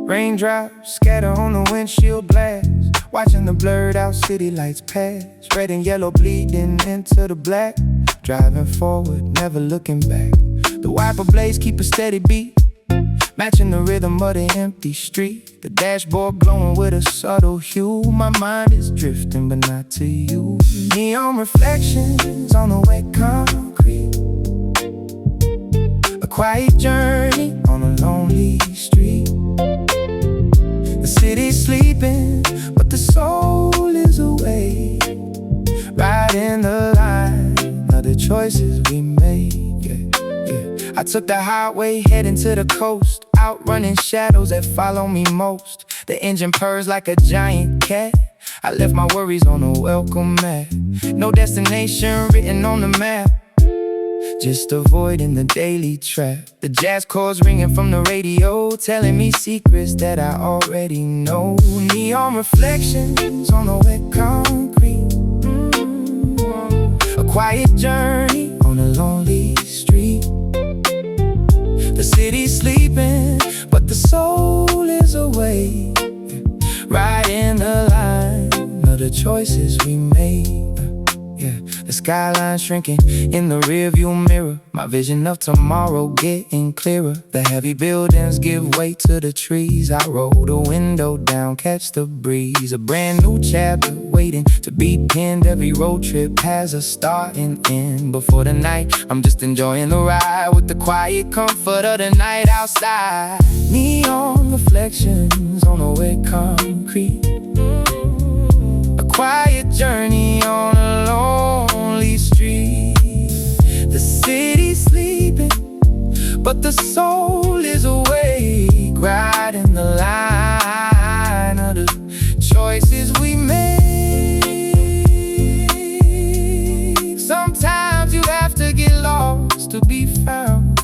Raindrops scatter on the windshield blast, watching the blurred out city lights pass. Red and yellow bleeding into the black, driving forward, never looking back. The wiper blades keep a steady beat, matching the rhythm of the empty street. The dashboard glowing with a subtle hue. My mind is drifting, but not to you. Neon reflections on the wet concrete, a quiet journey on a lonely street. The city's sleeping, but the soul is awake, riding the line of the choices we made. I took the highway heading to the coast, outrunning shadows that follow me most. The engine purrs like a giant cat. I left my worries on a welcome mat. No destination written on the map, just avoiding the daily trap. The jazz chords ringing from the radio, telling me secrets that I already know. Neon reflections on the wet concrete, a quiet journey on a lonely street. The city's sleeping, but the soul is awake, riding the line of the choices we made. The skyline shrinking in the rearview mirror, my vision of tomorrow getting clearer. The heavy buildings give way to the trees. I roll the window down, catch the breeze. A brand new chapter waiting to be penned. Every road trip has a start and end. Before the night, I'm just enjoying the ride, with the quiet comfort of the night outside. Neon reflections on the wet concrete, a quiet journey on a lonely street. The city's sleeping, but the soul is awake, riding the line of the choices we make. Sometimes you have to get lost to be found.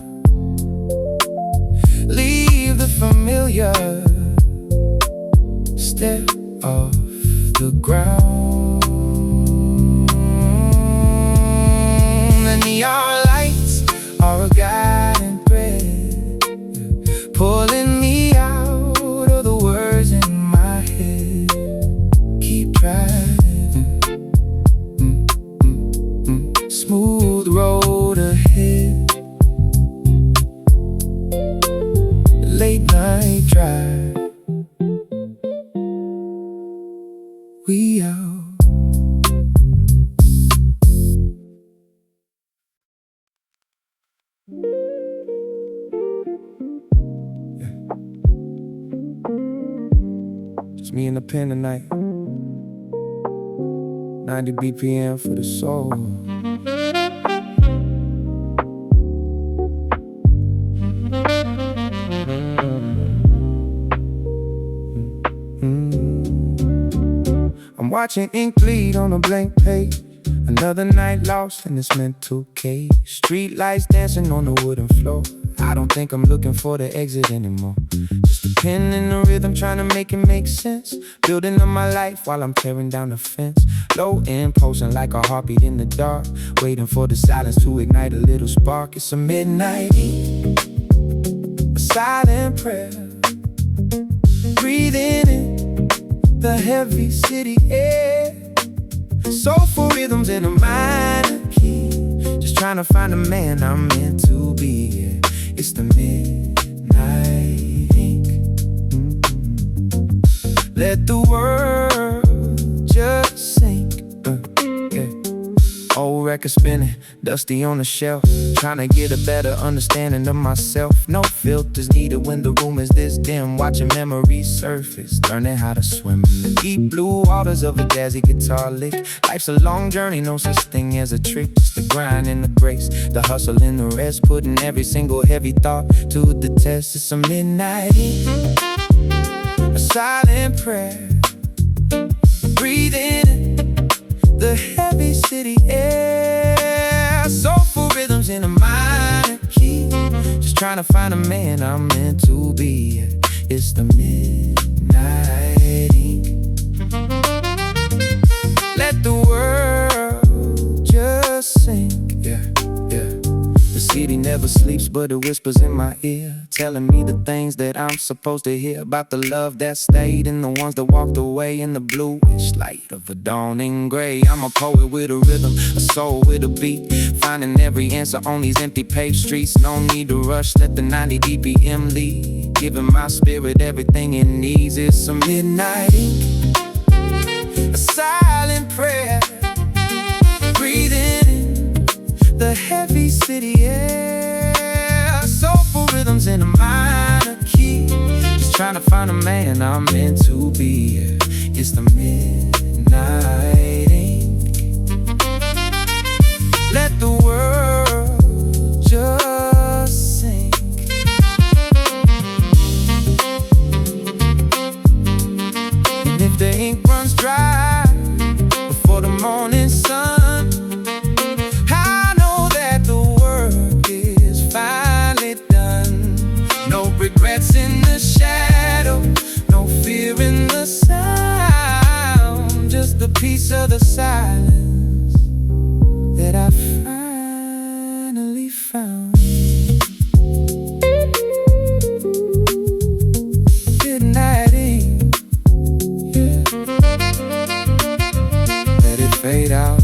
Leave the familiar, step off the ground. The neon lights are a guiding thread, pulling me out of the words in my head. Keep driving, smooth road ahead. Late night drive, we out. Just me and the pen tonight. 90 BPM for the soul. I'm watching ink bleed on a blank page. Another night lost in this mental cage. Street lights dancing on the wooden floor. I don't think I'm looking for the exit anymore. Just a pen in the rhythm, trying to make it make sense. Building up my life while I'm tearing down the fence. Low end, pulsing like a heartbeat in the dark, waiting for the silence to ignite a little spark. It's a midnight heat, a silent prayer, breathing in the heavy city air. Soulful rhythms in a minor key, just trying to find the man I'm meant to be. It's the midnight heat. Let the world just sink. Yeah. Old record spinning, dusty on the shelf, trying to get a better understanding of myself. No filters needed when the room is this dim. Watching memories surface, learning how to swim in the deep blue waters of a jazzy guitar lick. Life's a long journey, no such thing as a trick. Just the grind and the grace, the hustle and the rest. Putting every single heavy thought to the test. It's a midnight ink, a silent prayer. Breathing in the heavy city air, soulful rhythms in a minor key. Just trying to find a man I'm meant to be. It's the midnight ink. Let the world just sink. Yeah, yeah. The city never sleeps, but it whispers in my ear, telling me the things that I'm supposed to hear. About the love that stayed and the ones that walked away. In the bluish light of a dawning gray, I'm a poet with a rhythm, a soul with a beat, finding every answer on these empty paved streets. No need to rush, let the 90 BPM lead, giving my spirit everything it needs. It's a midnight ink, a silent prayer. Breathing in the heavy city air, soulful rhythms in a minor key. Just trying to find a man I'm meant to be. It's the midnight ink. Let the world just sink. And if the ink runs dry before the morning sun, regrets in the shadow, no fear in the sound, just a piece of the silence that I finally found. Midnight ink, yeah. Let it fade out.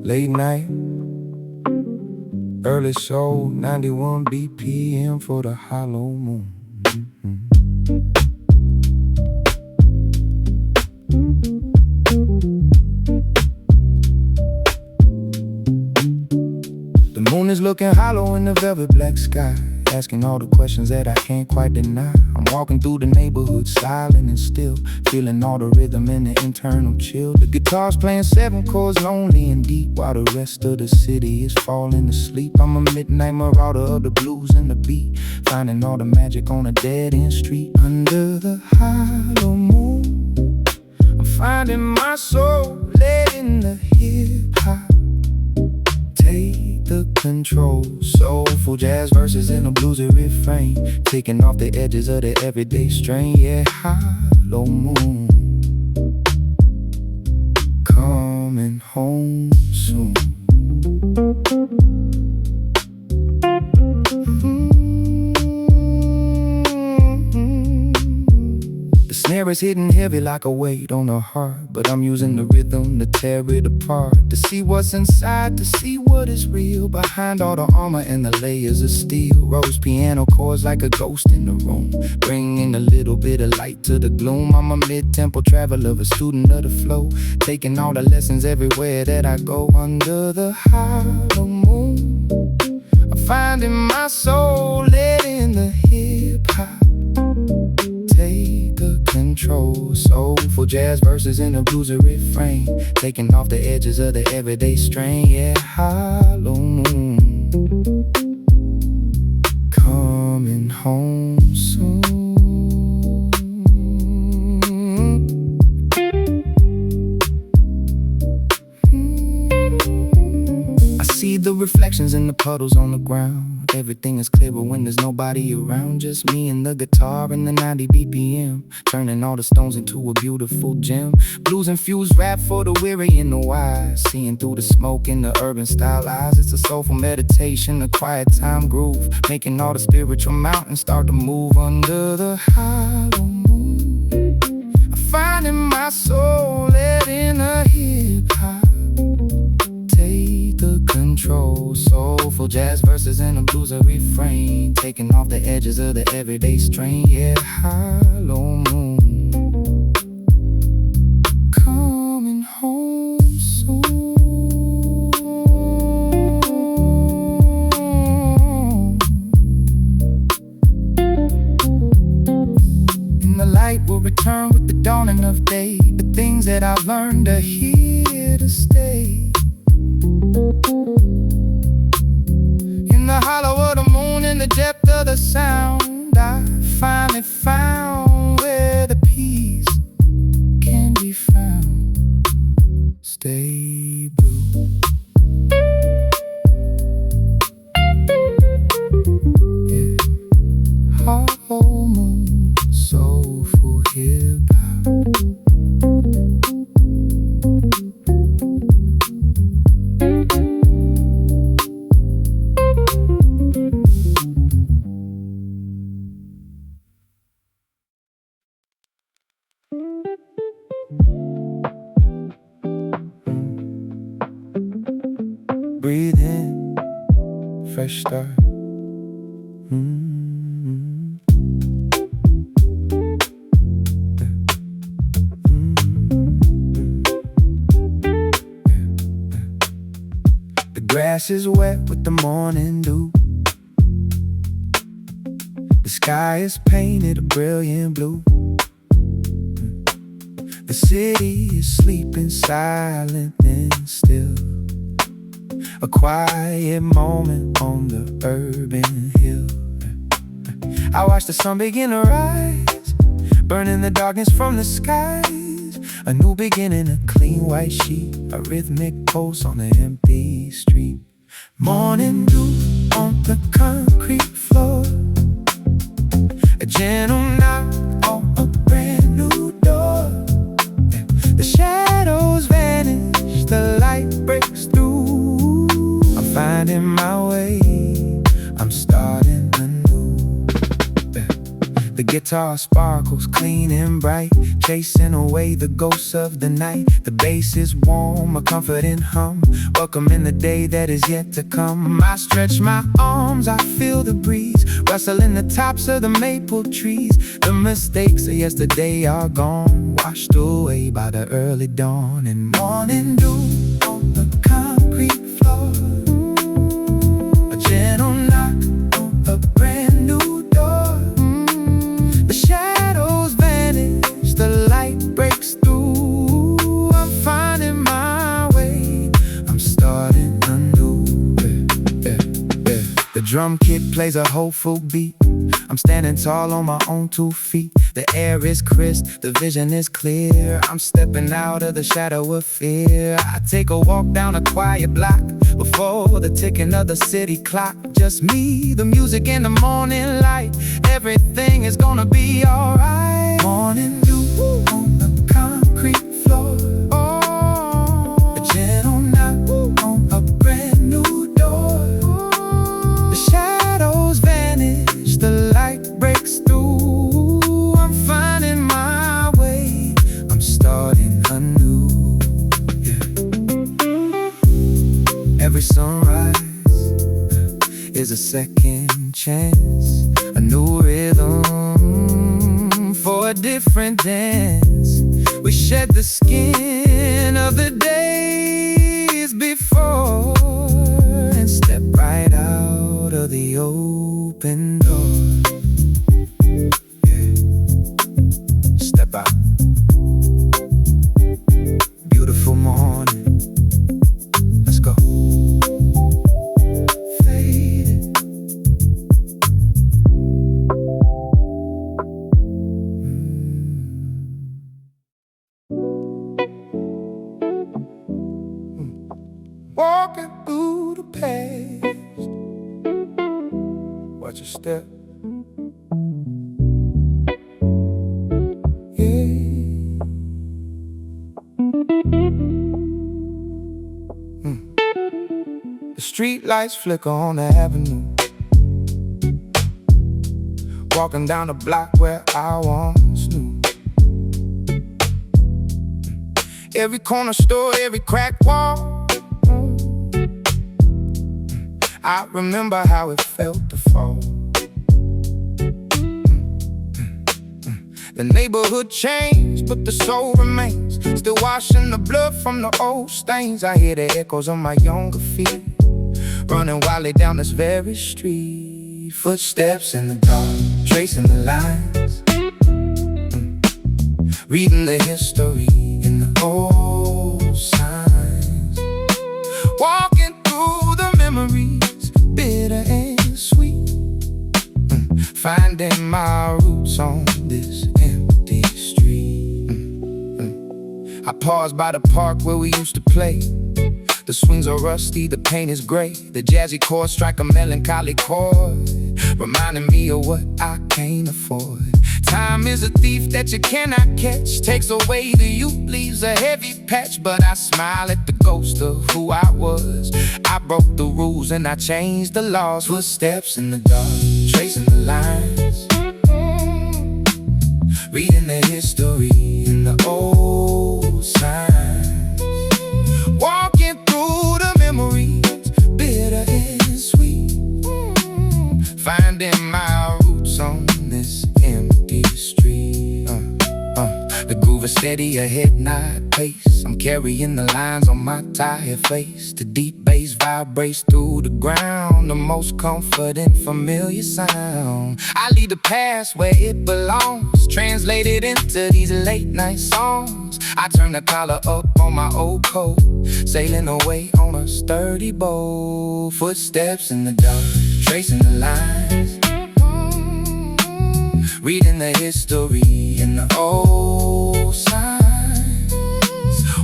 Late night, early show, 91 BPM for the hollow moon. The moon is looking hollow in the velvet black sky, asking all the questions that I can't quite deny. I'm walking through the neighborhood, silent and still, feeling all the rhythm and the internal chill. The guitar's playing 7 chords, lonely and deep, while the rest of the city is falling asleep. I'm a midnight marauder of the blues and the beat, finding all the magic on a dead-end street. Under the hollow moon, I'm finding my soul, letting the hip-hop take the control. Soulful jazz verses in a bluesy refrain, taking off the edges of the everyday strain. Yeah, hollow moon, coming home soon. The snare is hitting heavy like a weight on the heart, but I'm using the rhythm to tear it apart, to see what's inside, to see what is real behind all the armor and the layers of steel. Rose piano chords like a ghost in the room, bringing a little bit of light to the gloom. I'm a mid-tempo traveler, a student of the flow, taking all the lessons everywhere that I go. Under the hollow moon, I'm finding my soul, letting the hip-hop take the the control. Soulful jazz verses in a bluesy refrain, taking off the edges of the everyday strain. Yeah, hollow moon, coming home soon. I see the reflections in the puddles on the ground. Everything is clear, but when there's nobody around, just me and the guitar and the 90 BPM, turning all the stones into a beautiful gem. Blues infused rap for the weary and the wise, seeing through the smoke in the urban style eyes. It's a soulful meditation, a quiet time groove, making all the spiritual mountains start to move under the hollow moon. I'm finding my soul letting a hip-hop take the control. Soulful jazz verses in a bluesy refrain, taking off the edges of the everyday strain. Yeah, hollow moon, coming home soon. And the light will return with the dawning of day. The things that I've learned are here to stay. In the hollow of the moon, in the depth of the sound, I finally found where the peace can be found. Stay blue. Yeah. Hollow moon, soulful hip-hop. Breathe in, fresh start. The grass is wet with the morning dew. The sky is painted a brilliant blue. The city is sleeping silent and still. A quiet moment on the urban hill. I watch the sun begin to rise, burning the darkness from the skies. A new beginning, a clean white sheet, a rhythmic pulse on the empty street. Morning dew on the concrete floor, a gentle knock on a brand new door. The shadows vanish, the light breaks through. Finding my way, I'm starting anew. The guitar sparkles clean and bright, chasing away the ghosts of the night. The bass is warm, a comforting hum, welcoming the day that is yet to come. I stretch my arms, I feel the breeze rustling the tops of the maple trees. The mistakes of yesterday are gone, washed away by the early dawn. And morning dew on the concrete floor, gentle knock on a brand new door. The shadows vanish, the light breaks through. I'm finding my way, I'm starting anew. The drum kit plays a hopeful beat. I'm standing tall on my own 2 feet. The air is crisp, the vision is clear. I'm stepping out of the shadow of fear. I take a walk down a quiet block before the ticking of the city clock. Just me, the music, and the morning light. Everything is gonna be alright. Morning dew on the concrete floor, a gentle knock on a brand new door. The shadows vanish, the light breaks through. I'm finding my way, I'm starting anew. Every sunrise is a second chance, a new rhythm for a different dance. We shed the skin of the days before and step right out of the open door. about. Beautiful morning. Let's go. Faded. Walking through the past. Watch your step. The street lights flicker on the avenue. Walking down the block where I once knew. Every corner store, every cracked wall. I remember how it felt to fall. The neighborhood changed, but the soul remains. Still washing the blood from the old stains. I hear the echoes of my younger feet running wildly down this very street. Footsteps in the dark, tracing the lines, reading the history in the old signs. Walking through the memories, bitter and sweet, finding my roots on this empty street. I pause by the park where we used to play. The swings are rusty, the paint is gray. The jazzy chords strike a melancholy chord, reminding me of what I can't afford. Time is a thief that you cannot catch, takes away the youth, leaves a heavy patch. But I smile at the ghost of who I was. I broke the rules and I changed the laws. Footsteps in the dark, tracing the lines, reading the history in the old signs. Walking through the memories, bitter and sweet, finding my roots on this empty street. The groove is steady, a head nod pace. I'm carrying the lines on my tired face. The deep bass vibrates through the ground, the most comforting, familiar sound. I leave the past where it belongs, translated into these late night songs. I turn the collar up on my old coat, sailing away on a sturdy boat. Footsteps in the dark, tracing the lines, reading the history in the old signs.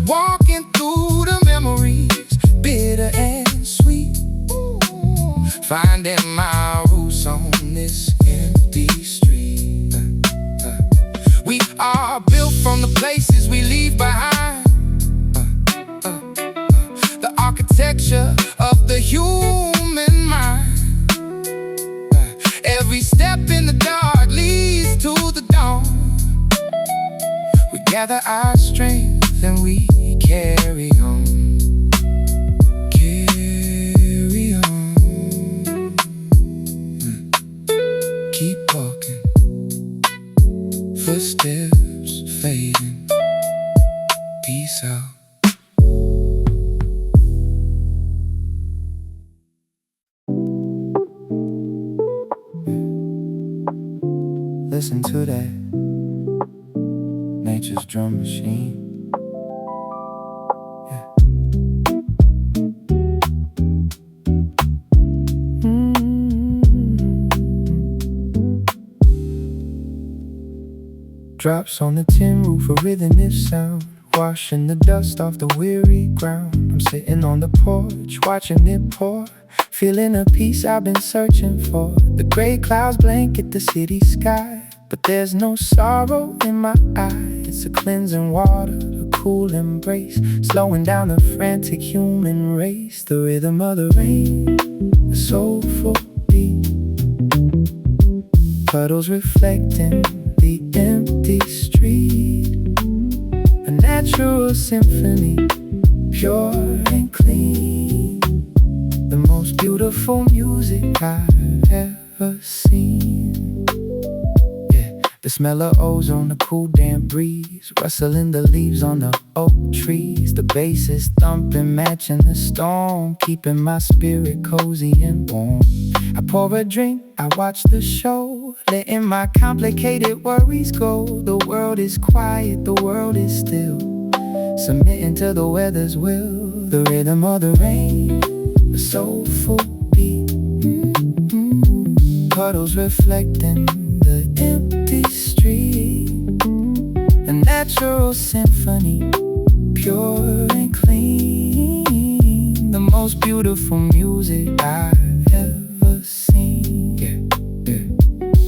Walking through the memories, bitter and sweet, finding my roots on this empty street. We are built from the places we leave behind. The architecture of the human mind. Every step in the dark leads to the dawn. We gather our strength and we carry on. Carry on. Keep walking. Footsteps fading. Peace out. Listen to that, nature's drum machine. Yeah. Drops on the tin roof, a rhythmic sound, washing the dust off the weary ground. I'm sitting on the porch, watching it pour, feeling a peace I've been searching for. The gray clouds blanket the city sky, but there's no sorrow in my eyes. It's a cleansing water, a cool embrace, slowing down the frantic human race. The rhythm of the rain, a soulful beat, puddles reflecting the empty street. A natural symphony, pure and clean, the most beautiful music I've ever seen. The smell of ozone, the cool damp breeze, rustling the leaves on the oak trees. The bass is thumping, matching the storm, keeping my spirit cozy and warm. I pour a drink, I watch the show, letting my complicated worries go. The world is quiet, the world is still, submitting to the weather's will. The rhythm of the rain, the soulful beat, puddles reflecting the empty street. A natural symphony, pure and clean. The most beautiful music I've ever seen.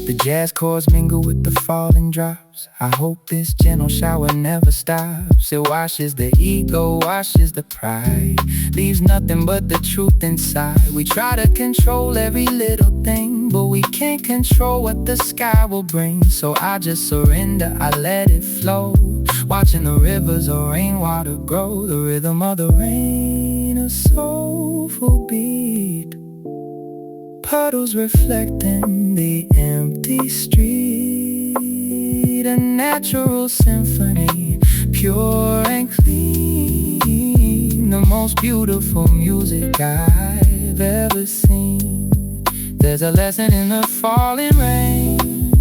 The jazz chords mingle with the falling drops. I hope this gentle shower never stops. It washes the ego, washes the pride, leaves nothing but the truth inside. We try to control every little thing, but we can't control what the sky will bring. So I just surrender, I let it flow, watching the rivers of rainwater grow. The rhythm of the rain, a soulful beat, puddles reflecting the empty street. A natural symphony, pure and clean. The most beautiful music I've ever seen. There's a lesson in the falling rain,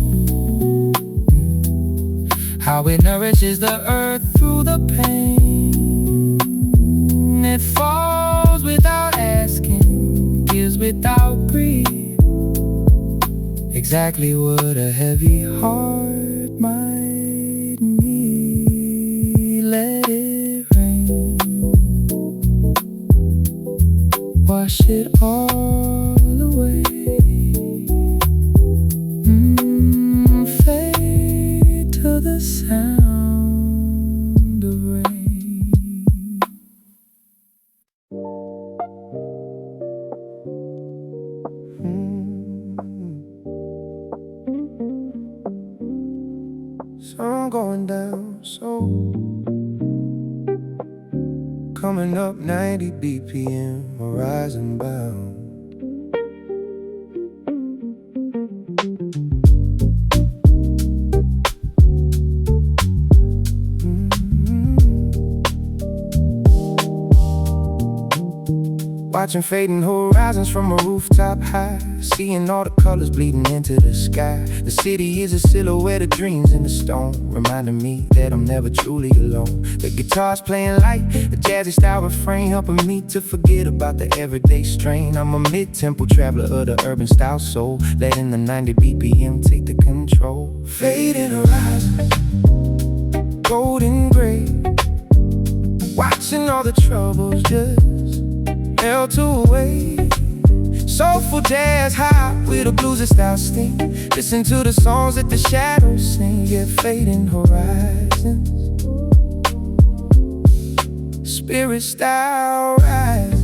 how it nourishes the earth through the pain. It falls without asking, gives without greed, exactly what a heavy heart might need. Let it rain, wash it all away. Fade to the sound of rain. Sun going down, so coming up 90 BPM, horizon bound. Watching fading horizons from a rooftop high, seeing all the colors bleeding into the sky. The city is a silhouette of dreams in the stone, reminding me that I'm never truly alone. The guitar's playing light, a jazzy style refrain, helping me to forget about the everyday strain. I'm a mid-tempo traveler of the urban style soul, letting the 90 BPM take the control. Fading horizons, golden gray, watching all the troubles just melt away. Soulful jazz high with a bluesy style sting, listen to the songs that the shadows sing. Yeah, fading horizons, spirit style rising.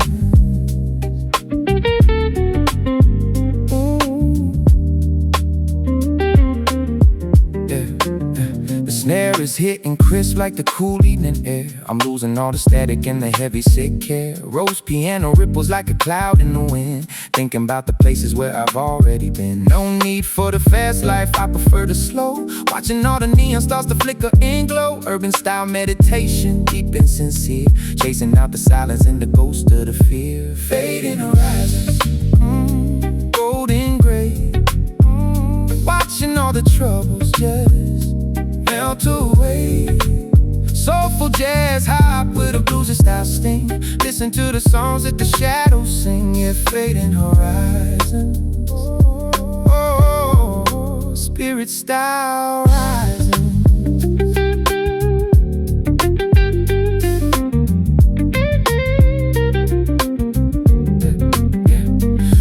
The snare is hitting crisp like the cool evening air. I'm losing all the static and the heavy sick care. Rose piano ripples like a cloud in the wind, thinking about the places where I've already been. No need for the fast life, I prefer the slow, watching all the neon stars to flicker and glow. Urban style meditation, deep and sincere, chasing out the silence and the ghost of the fear. Fading horizons, golden gray, watching all the troubles just melt away. Soulful jazz hop with a bluesy style sting, listen to the songs that the shadows sing. Yeah, fading horizons, oh, spirit style rising.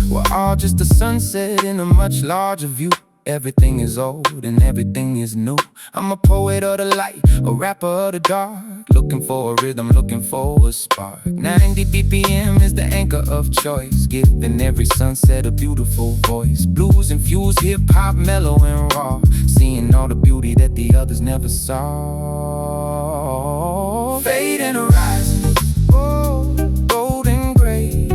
We're all just a sunset in a much larger view. Everything is old and everything is new. I'm a poet of the light, a rapper of the dark, looking for a rhythm, looking for a spark. 90 BPM is the anchor of choice, giving every sunset a beautiful voice. Blues infused, hip-hop, mellow and raw, seeing all the beauty that the others never saw. Fading horizons, oh, golden gray,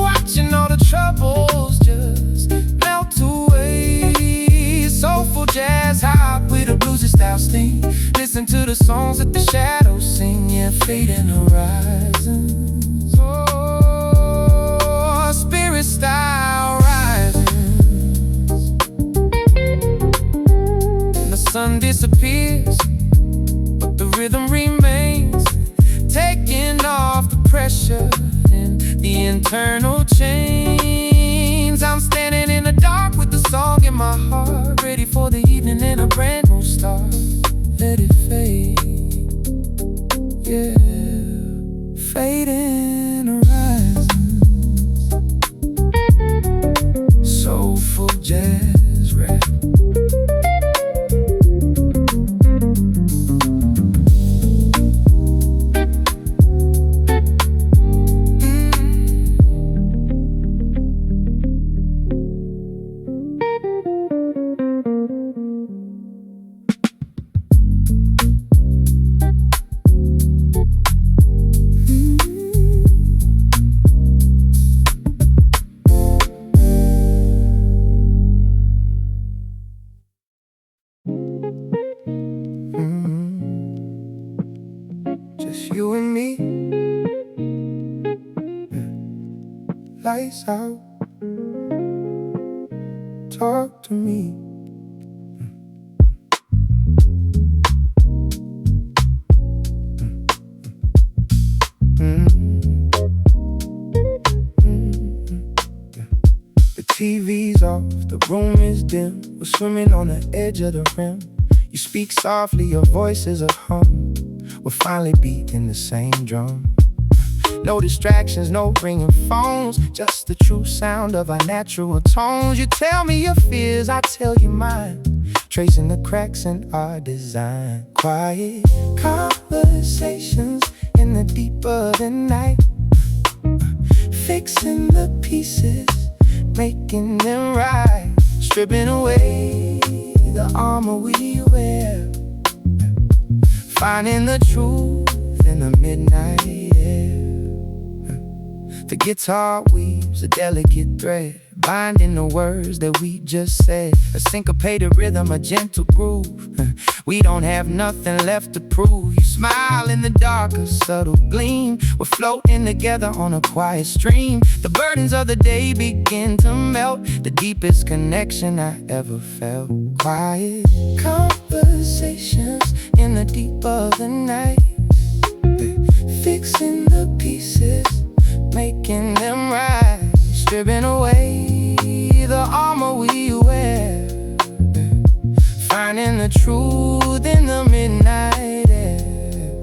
watching all the troubles just melt away. Soulful jazz style sting. Listen to the songs that the shadows sing. Yeah, fading horizons. Oh, spirit style rises. And the sun disappears, but the rhythm remains, taking off the pressure and the internal chains. I'm standing in the dark with the song in my heart, ready for the evening and a brand new start. Let it fade, yeah, fading horizons. Soulful jazz rap. Just you and me, lights out, talk to me. The TV's off, the room is dim. We're swimming on the edge of the rim. You speak softly, your voice is a hum. We're finally beating the same drum. No distractions, no ringing phones, just the true sound of our natural tones. You tell me your fears, I tell you mine, tracing the cracks in our design. Quiet conversations in the deep of the night, fixing the pieces, making them right, stripping away the armor we wear, finding the truth in the midnight air. The guitar weaves a delicate thread, binding the words that we just said. A syncopated rhythm, a gentle groove. We don't have nothing left to prove. You smile in the dark, a subtle gleam. We're floating together on a quiet stream. The burdens of the day begin to melt. The deepest connection I ever felt. Quiet conversations in the deep of the night, fixing the pieces, making them right, stripping away the armor we wear, finding the truth in the midnight air.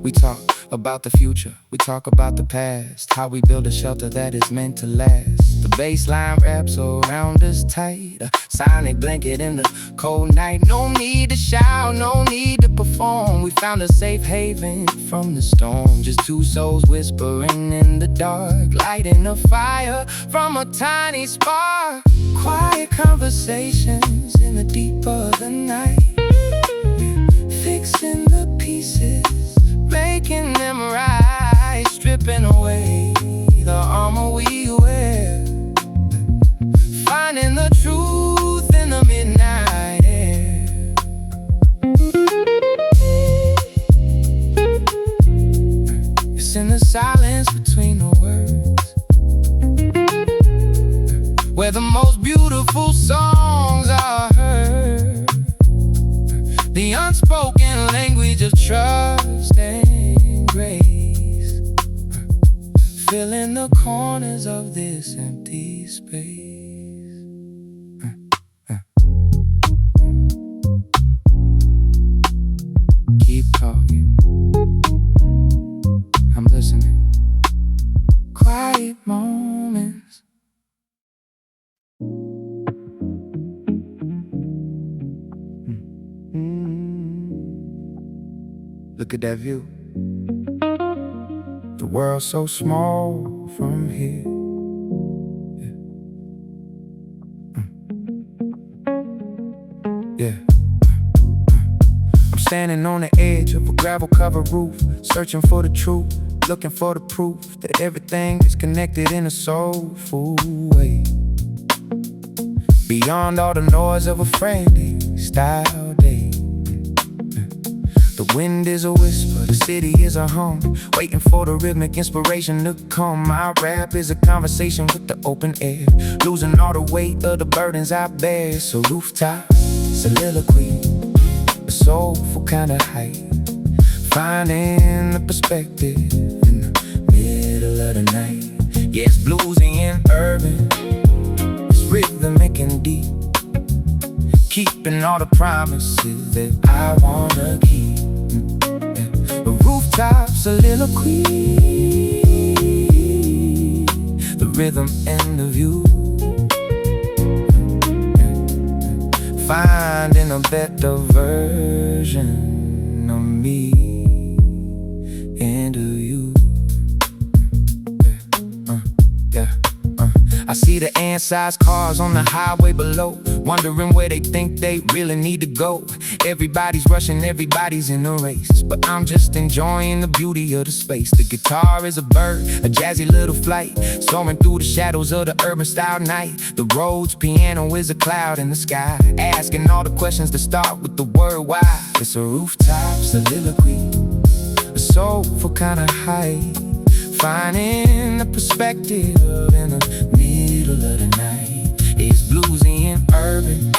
We talk about the future, we talk about the past, how we build a shelter that is meant to last. The bass line wraps around us tight, a sonic blanket in the cold night. No need to shout, no need to perform. We found a safe haven from the storm. Just two souls whispering in the dark, lighting a fire from a tiny spark. Quiet conversations in the deep of the night, fixing the pieces, making them right, stripping away the armor we wear, finding the truth in the midnight air. It's in the silence between the words, where the most beautiful songs are heard. The unspoken language of trust and grace, filling the corners of this empty space. Keep talking, I'm listening. Quiet moments. Look at that view. The world's so small from here. Yeah. I'm standing on the edge of a gravel-covered roof, searching for the truth, looking for the proof that everything is connected in a soulful way. Beyond all the noise of a friendly style day, The wind is a whisper, the city is a hum, waiting for the rhythmic inspiration to come. My rap is a conversation with the open air, losing all the weight of the burdens I bear. It's a rooftop soliloquy, a soulful kind of height, finding the perspective in the middle of the night. Yeah, it's bluesy and urban, it's rhythmic and deep, keeping all the promises that I wanna keep. The rooftop soliloquy, the rhythm and the view, finding a better version of me and of you. I see the ant-sized cars on the highway below, wondering where they think they really need to go. Everybody's rushing, everybody's in a race, but I'm just enjoying the beauty of the space. The guitar is a bird, a jazzy little flight, soaring through the shadows of the urban style night. The road's piano is a cloud in the sky, asking all the questions that start with the word why. It's a rooftop soliloquy, a soulful kind of height, finding the perspective in the middle of the night. It's bluesy and urban,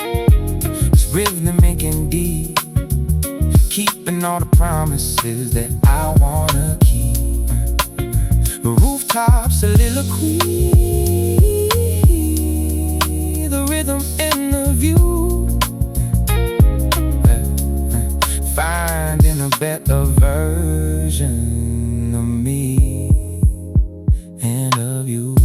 it's rhythmic and deep, keeping all the promises that I wanna keep. The rooftop soliloquy, the rhythm and the view, finding a better version of me and of you.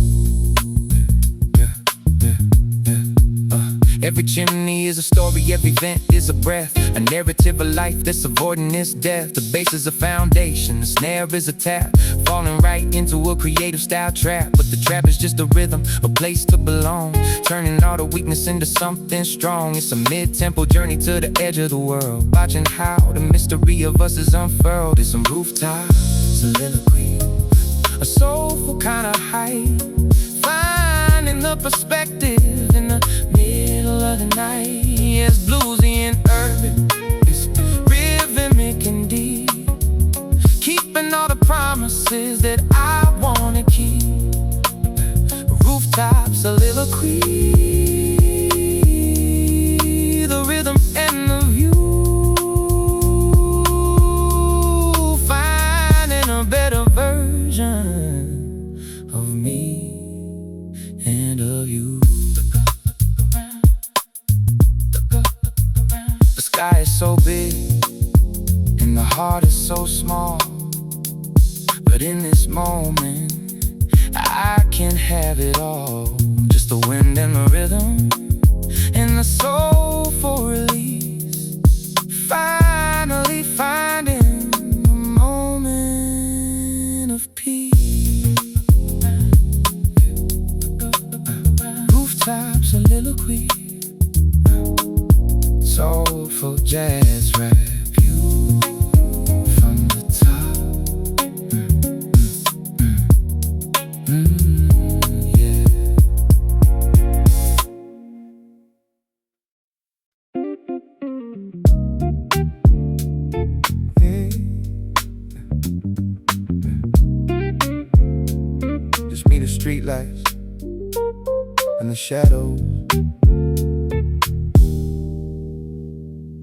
Every chimney is a story, every vent is a breath, a narrative of life that's avoiding its death. The bass is a foundation, the snare is a tap, falling right into a creative style trap. But the trap is just a rhythm, a place to belong, turning all the weakness into something strong. It's a mid-tempo journey to the edge of the world, watching how the mystery of us is unfurled. It's a rooftop soliloquy, a soulful kind of height, finding the perspective in the middle of the night. It's bluesy and urban, it's rhythmic and deep, keeping all the promises that I wanna keep. Rooftop soliloquy, the rhythm and the view, finding a better version of me and of you. The sky is so big and the heart is so small, but in this moment I can have it all. Just the wind and the rhythm and the soulful release, finally finding a moment of peace. Rooftop soliloquy, soulful jazz rap, you from the top. Yeah. Just me, the streetlights and the shadows.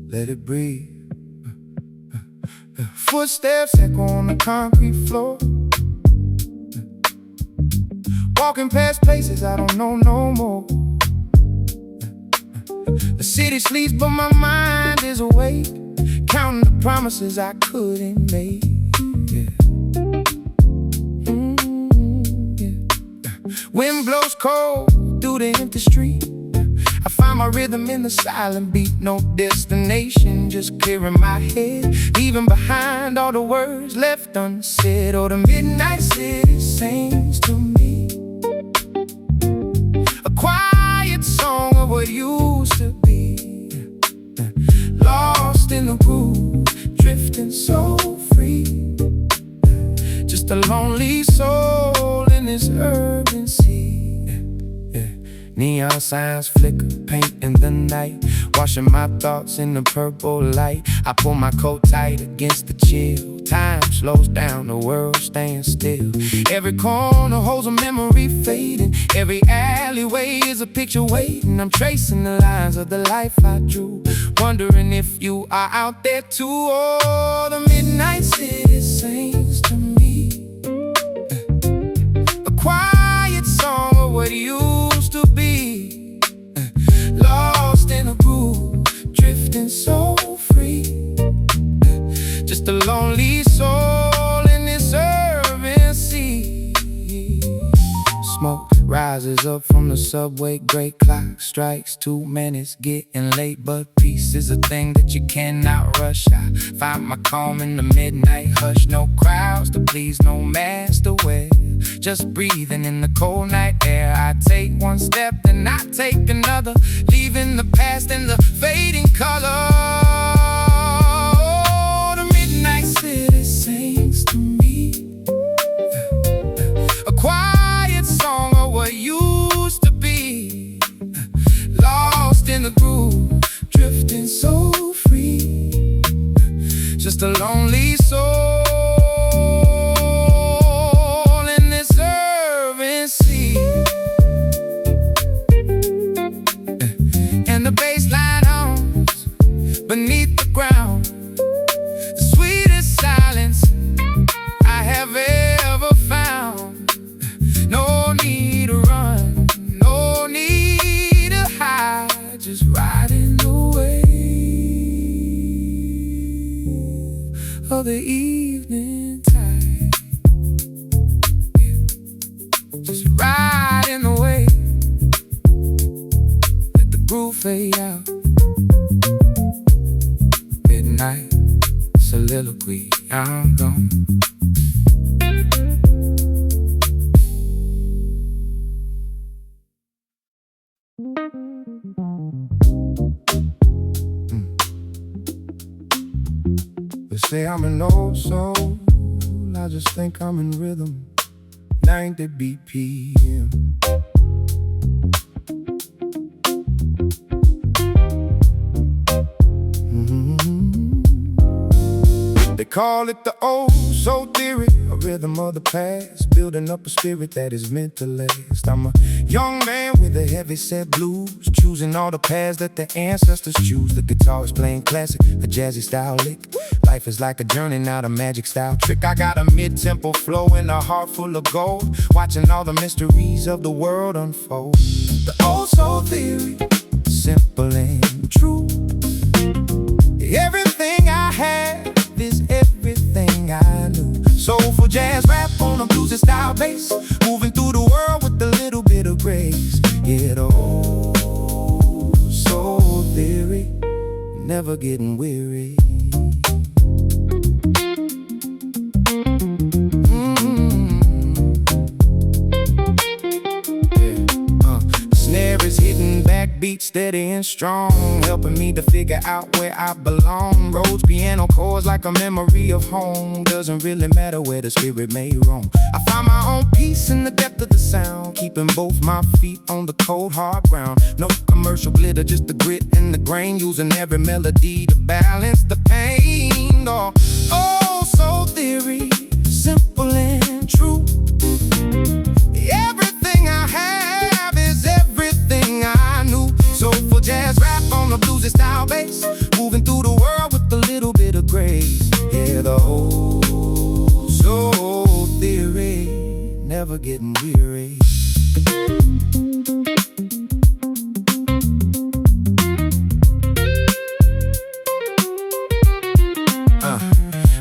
Let it breathe. Footsteps echo on the concrete floor, walking past places I don't know no more. The city sleeps but my mind is awake, counting the promises I couldn't make. Yeah. Yeah. Wind blows cold through the empty street, I find my rhythm in the silent beat. No destination, just clearing my head, leaving behind all the words left unsaid. Oh, the midnight city sings to me a quiet song of what used to be, lost in the groove, drifting so free, just a lonely soul in this urban sea. Neon signs flicker, paint in the night, washing my thoughts in the purple light. I pull my coat tight against the chill. Time slows down, the world stands still. Every corner holds a memory fading. Every alleyway is a picture waiting. I'm tracing the lines of the life I drew, wondering if you are out there too. Oh, the midnight city sings to me a quiet song of what used to be. Lost in a groove, drifting so free. Just a lonely soul in this urban sea. Smoke rises up from the subway, great clock strikes 2 minutes, getting late, but peace is a thing that you cannot rush. I find my calm in the midnight hush. No crowds to please, no mask to wear, just breathing in the cold night air. I take one step, then I take another, leaving the past in the fading color. Oh, the midnight city sings to me a quiet song of what used to be. Lost in the groove, drifting so free. Just a lonely soul in this urban sea. And the bass line hums beneath the ground, the sweetest silence I have ever found. No need to run, no need to hide, just riding the wave of the evening tide. Just riding the wave, let the groove fade out. Midnight soliloquy, I'm gone. They say I'm an old soul, I just think I'm in rhythm, 90 BPM. They call it the old soul theory, a rhythm of the past, building up a spirit that is meant to last. I'm a young man with a heavy set blues, choosing all the paths that the ancestors choose. The guitar is playing classic, a jazzy style lick. Life is like a journey, not a magic style trick. I got a mid-tempo flow and a heart full of gold, watching all the mysteries of the world unfold. The old soul theory, simple and true. Everything I have is everything I knew. Soulful jazz rap on a bluesy style bass, moving through the world with a little bit of grace. Yeah, the old soul theory, never getting weary. Beat steady and strong, helping me to figure out where I belong. Rhodes piano chords like a memory of home. Doesn't really matter where the spirit may roam. I find my own peace in the depth of the sound, keeping both my feet on the cold hard ground. No commercial glitter, just the grit and the grain, using every melody to balance the pain. Oh, soul theory, simple and true. Everything I have is everything I knew. Soulful jazz rap on a bluesy style bass, moving through the world with a little bit of grace. Yeah, the old soul theory, never getting weary.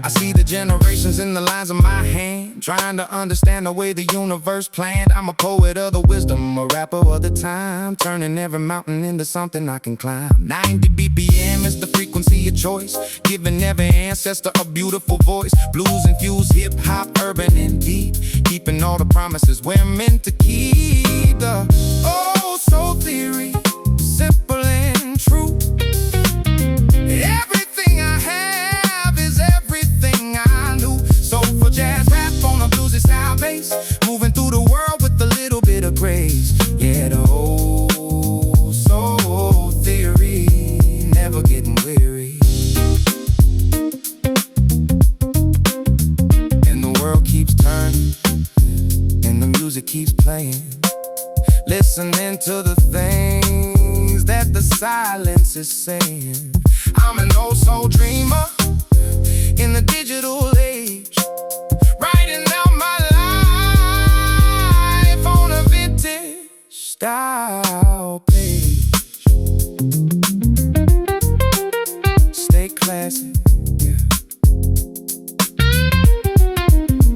I see the generations in the lines of my hand, trying to understand the way the universe planned. I'm a poet of the wisdom, a rapper of the time, turning every mountain into something I can climb. 90 BPM is the frequency of choice, giving every ancestor a beautiful voice. Blues infused, hip-hop, urban and deep, keeping all the promises we're meant to keep. The old soul theory, simple and true. Everything I have is everything I knew. Soulful jazz rap on a bluesy style bass, moving through the world with a little bit of grace. Yeah, the old soul theory, keeps playing, listening to the things that the silence is saying. I'm an old soul dreamer in the digital age, writing out my life on a vintage style page. Stay classy, yeah.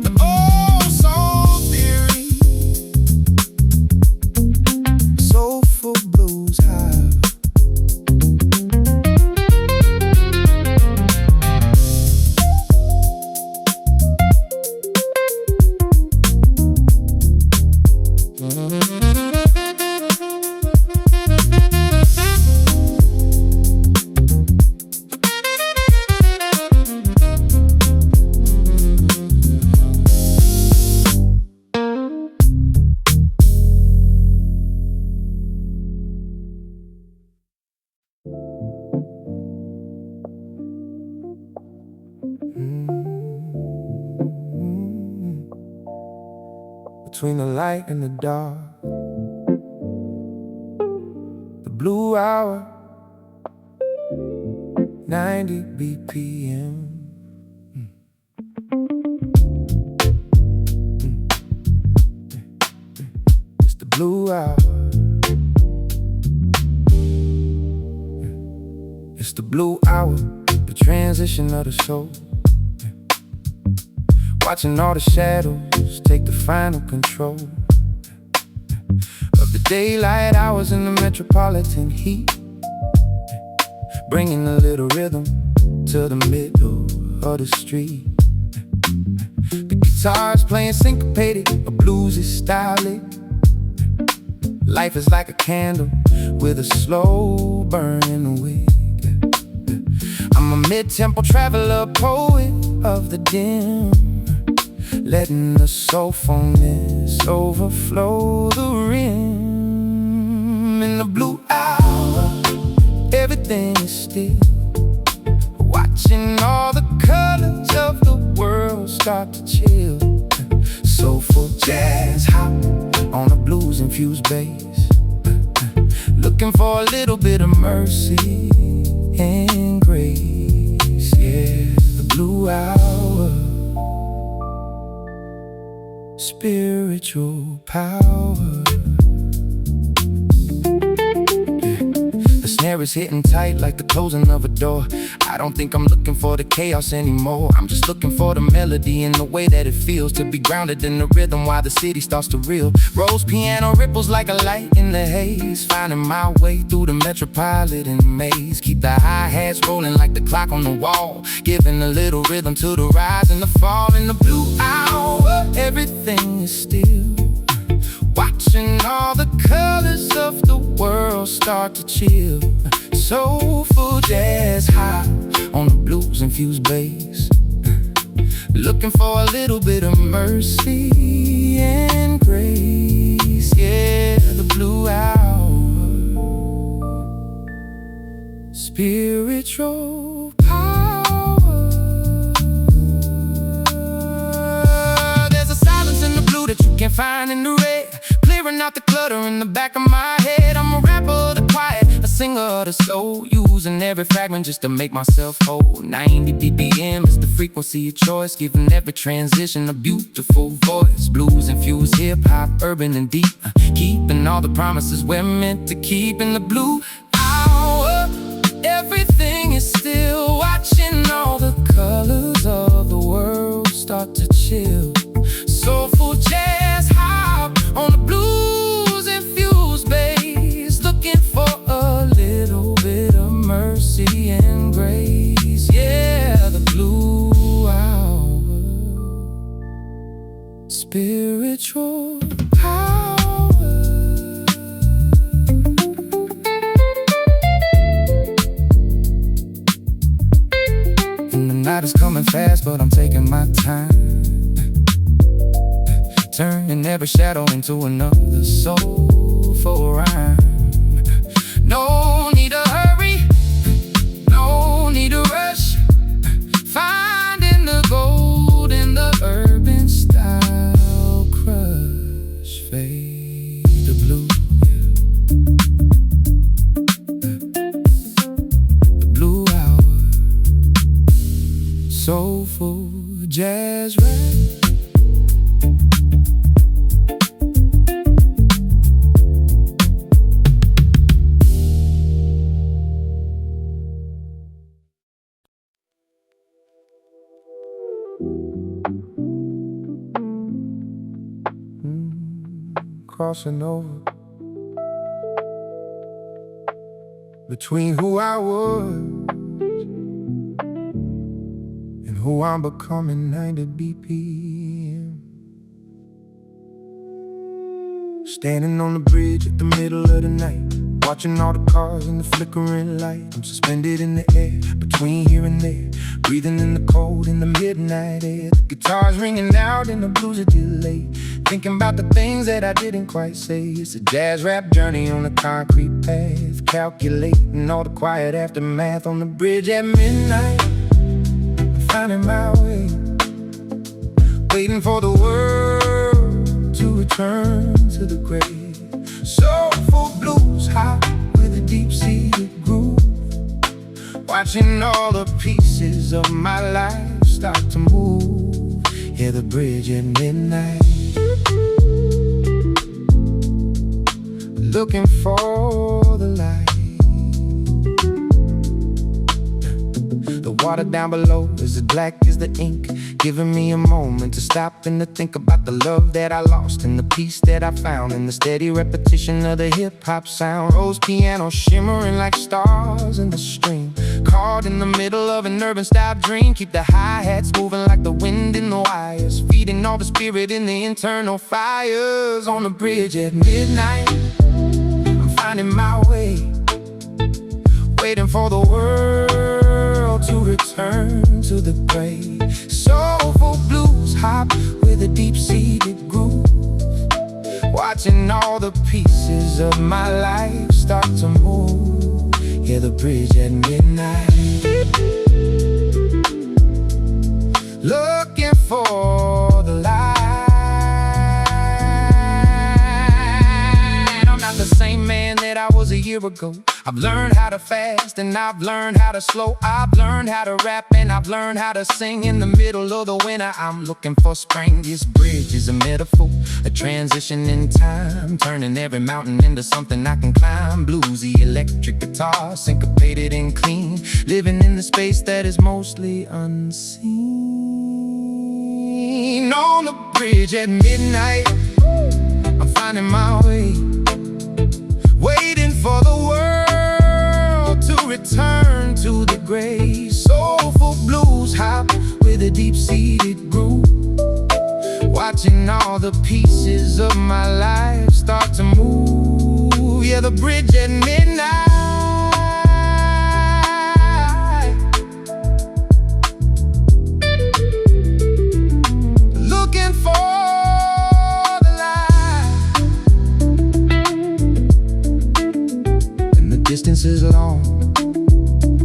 The old soul theory, soulful blues high. Between the light and the dark, the blue hour, 90 BPM. It's the blue hour. It's the blue hour, the transition of the soul. Watching all the shadows take the final control of the daylight hours in the metropolitan heat, bringing a little rhythm to the middle of the street. The guitar's playing syncopated, a bluesy style it. Life is like a candle with a slow burning wick. I'm a mid-tempo traveler, poet of the dim, letting the soulfulness overflow the rim. In the blue hour, everything is still, watching all the colors of the world start to chill. Soulful jazz hop on a blues-infused bass, looking for a little bit of mercy and grace. Yeah, the blue hour, spiritual power. The snare is hitting tight like the closing of a door. I don't think I'm looking for the chaos anymore. I'm just looking for the melody and the way that it feels to be grounded in the rhythm while the city starts to reel. Rose piano ripples like a light in the haze, finding my way through the metropolitan maze. Keep the hi-hats rolling like the clock on the wall, giving a little rhythm to the rise and the fall. In the blue hour, everything is still, watching all the colors of the world start to chill. Soulful jazz high on the blues-infused bass, looking for a little bit of mercy and grace. Yeah, the blue hour, spiritual power. There's a silence in the blue that you can't find in the red, clearing out the clutter in the back of my head. I'm a rapper of the quiet, a singer of the soul, using every fragment just to make myself whole. 90 BPM is the frequency of choice, giving every transition a beautiful voice. Blues infused hip-hop, urban and deep, keeping all the promises we're meant to keep. In the blue hour, everything is still, watching all the colors of the world start to chill. Soulful jazz hop on the blues-infused bass, looking for a little bit of mercy and grace. Yeah, the blue hour, spiritual power. And the night is coming fast, but I'm taking my time, turning every shadow into another soulful rhyme. No need to hurry, no need to rush, the gold in the urban style crush. soulful jazz rap. Crossing over between who I was and who I'm becoming. 90 BPM. Standing on the bridge at the middle of the night, watching all the cars in the flickering light. I'm suspended in the air, between here and there, breathing in the cold in the midnight air. The guitar's ringing out in the bluesy delay, thinking about the things that I didn't quite say. It's a jazz rap journey on a concrete path, calculating all the quiet aftermath. On the bridge at midnight, I'm finding my way, waiting for the world to return to the grave. Soulful blues hop with a deep-seated groove, watching all the pieces of my life start to move. Yeah, the bridge at midnight, looking for the light. The water down below is as black as the ink, giving me a moment to stop and to think about the love that I lost and the peace that I found in the steady repetition of the hip-hop sound. Rose piano shimmering like stars in the stream, caught in the middle of an urban style dream. Keep the hi-hats moving like the wind in the wires, feeding all the spirit in the internal fires. On the bridge at midnight, I'm finding my way, waiting for the world to return to the grave. Soulful blues hop with a deep-seated groove, watching all the pieces of my life start to move. Yeah, the bridge at midnight, looking for the light. I'm not the same man that I was a year ago. I've learned how to fast and I've learned how to slow. I've learned how to rap and I've learned how to sing. In the middle of the winter, I'm looking for spring. This bridge is a metaphor, a transition in time, turning every mountain into something I can climb. Bluesy electric guitar, syncopated and clean, living in the space that is mostly unseen. On the bridge at midnight, I'm finding my way, waiting for the world to return to the gray. Soulful blues hop with a deep-seated groove, watching all the pieces of my life start to move. Yeah, the bridge at midnight, looking for the light. And the distance is long,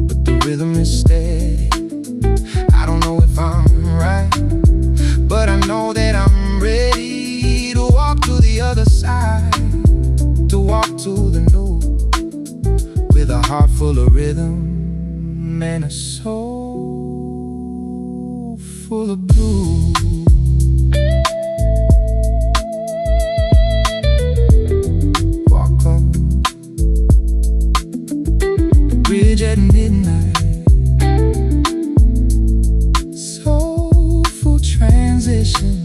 but the rhythm is steady. I don't know if I'm right, but I know that I'm ready to walk to the other side, to walk to the new, with a heart full of rhythm and a soul full of blues. Walk on the bridge at midnight, soulful transition.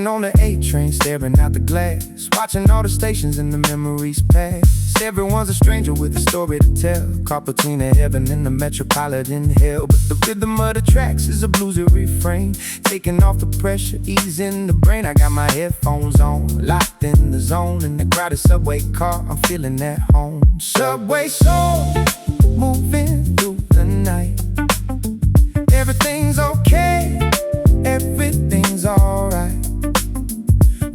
Riding on the A train, staring out the glass, watching all the stations and the memories pass. Everyone's a stranger with a story to tell, caught between the heaven and the metropolitan hell. But the rhythm of the tracks is a bluesy refrain, taking off the pressure, easing the brain. I got my headphones on, locked in the zone. In the crowded subway car, I'm feeling at home. Subway soul, moving through the night. Everything's okay, everything's alright.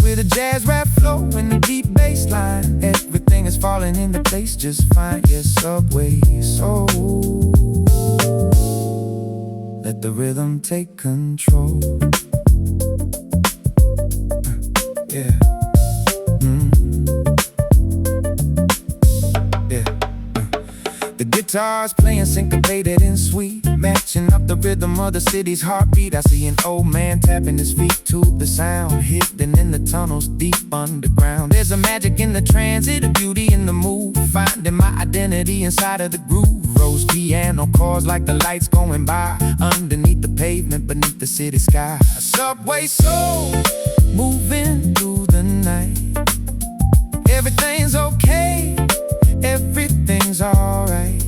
With a jazz rap flow and the deep bass line, everything is falling into place just fine. Yeah, subway soul, let the rhythm take control. Yeah. The guitar's playing syncopated and sweet, matching up the rhythm of the city's heartbeat. I see an old man tapping his feet to the sound, hidden in the tunnels deep underground. There's a magic in the transit, a beauty in the move, finding my identity inside of the groove. Rose piano chords like the lights going by, underneath the pavement, beneath the city sky. A subway soul, moving through the night. Everything's okay, everything's alright.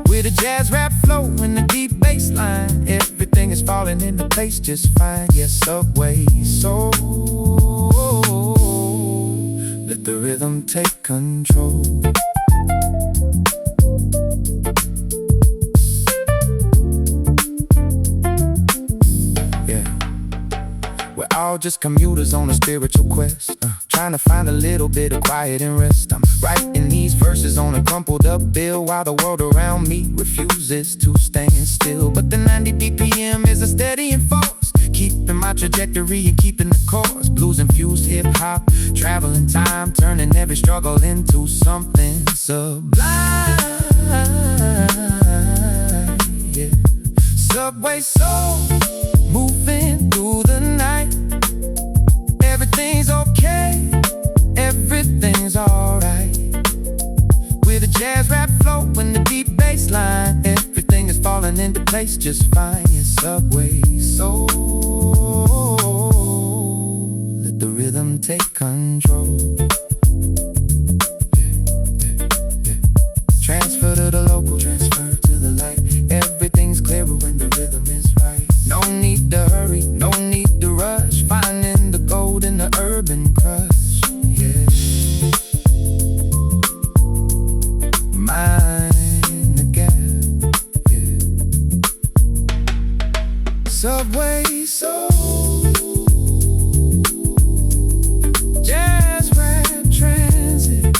With a jazz rap flow and a deep bass line, everything is falling into place just fine. Yes, subway soul, let the rhythm take control. Yeah, we're all just commuters on a spiritual quest, trying to find a little bit of quiet and rest. I'm writing these verses on a crumpled up bill, while the world around me refuses to stand still. But the 90 BPM is a steadying force, keeping my trajectory and keeping the course. Blues infused hip hop, traveling time, turning every struggle into something sublime. Yeah. Subway soul, moving through the night. Everything's okay, everything's alright. With a jazz rap flow and the deep bass line, everything is falling into place just fine. Yeah, subway soul, let the rhythm take control. Transfer to the local, transfer to the light. Everything's clearer when the rhythm is right. No need to hurry, no need to rush, finding the gold in the urban crush. Yeah, mind the gap. Yeah. Subway soul, jazz rap transit.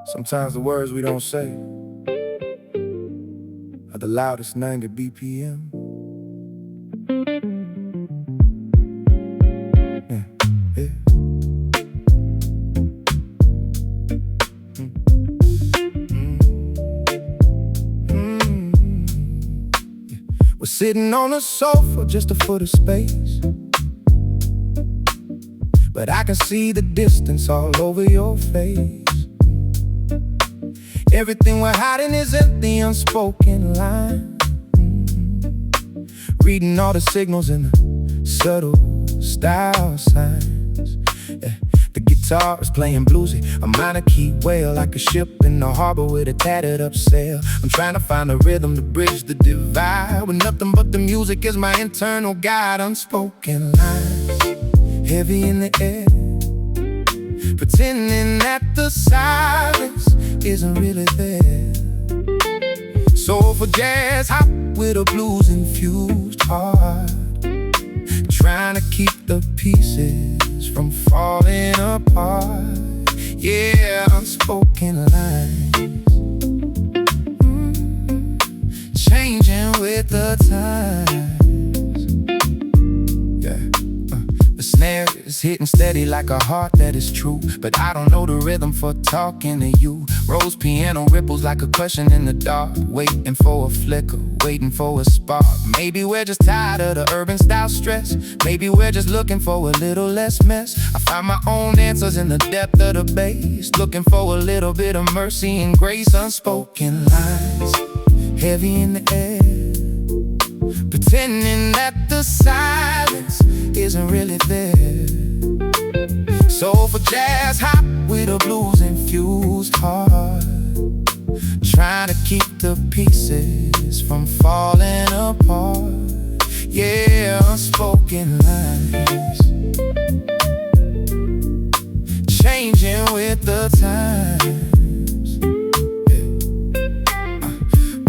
Sometimes the words we don't say are the loudest 90 BPM. Yeah, yeah. Yeah. We're sitting on a sofa, just a foot of space, but I can see the distance all over your face. Everything we're hiding is in the unspoken line. Reading all the signals and the subtle style signs. Yeah. The guitar is playing bluesy, a minor key wail, like a ship in the harbor with a tattered up sail. I'm trying to find a rhythm to bridge the divide, when nothing but the music is my internal guide. Unspoken lines, heavy in the air, pretending that the silence isn't really there. Soulful jazz hop with a blues infused heart, trying to keep the pieces from falling apart. Yeah, unspoken lines, changing with the times. Yeah, the snare is is hitting steady like a heart that is true, but I don't know the rhythm for talking to you. Rose piano ripples like a question in the dark, waiting for a flicker, waiting for a spark. Maybe we're just tired of the urban style stress. Maybe we're just looking for a little less mess. I find my own answers in the depth of the bass, looking for a little bit of mercy and grace. Unspoken lines, heavy in the air, pretending that the silence isn't really there. Soulful jazz hop with a blues infused heart, trying to keep the pieces from falling apart. Yeah, unspoken lines, changing with the times.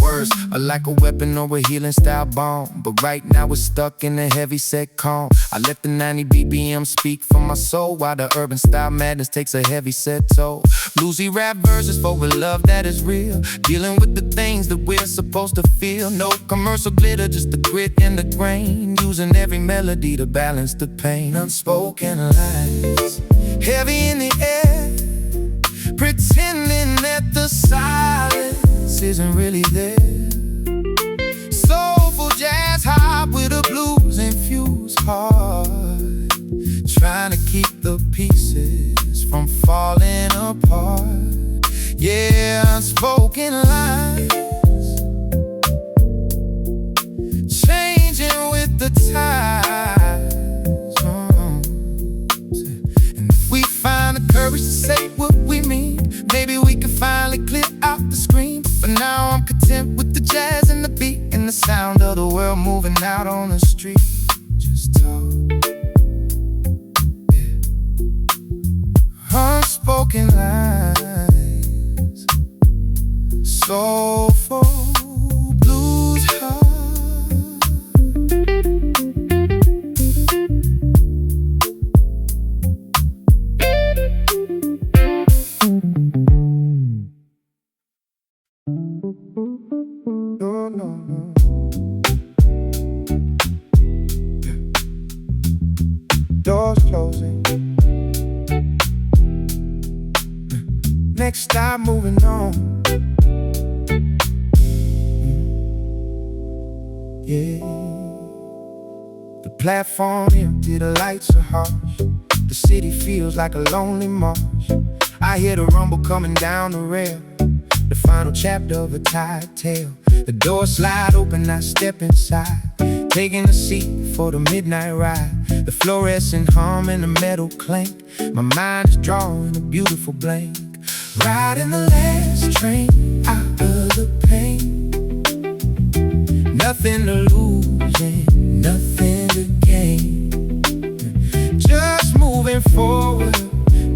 Words are like a weapon or a healing style bomb, but right now we're stuck in a heavy set calm. I let the 90 BPM speak for my soul, while the urban style madness takes a heavy set toll. Bluesy rap verses for a love that is real, dealing with the things that we're supposed to feel. No commercial glitter, just the grit and the grain, using every melody to balance the pain. Unspoken lines, heavy in the air, pretending that the silence isn't really there. Soulful jazz hop with a blues infused heart, trying to keep the pieces from falling apart. Yeah, unspoken lines, changing with the times. And if we find the courage to say what we mean, maybe we can finally clear out the scream. But now I'm content with the jazz and the beat and the sound of the world moving out on the street. Just talk, yeah. Unspoken lines, soulful blues heart. No, no, no. Doors closing. Next stop, moving on. Yeah. The platform empty, the lights are harsh. The city feels like a lonely march. I hear the rumble coming down the rail, the final chapter of a tired tale. The doors slide open, I step inside, taking a seat for the midnight ride. The fluorescent hum and the metal clank, my mind is drawing a beautiful blank. Riding the last train out of the pain, nothing to lose and nothing to gain. Just moving forward,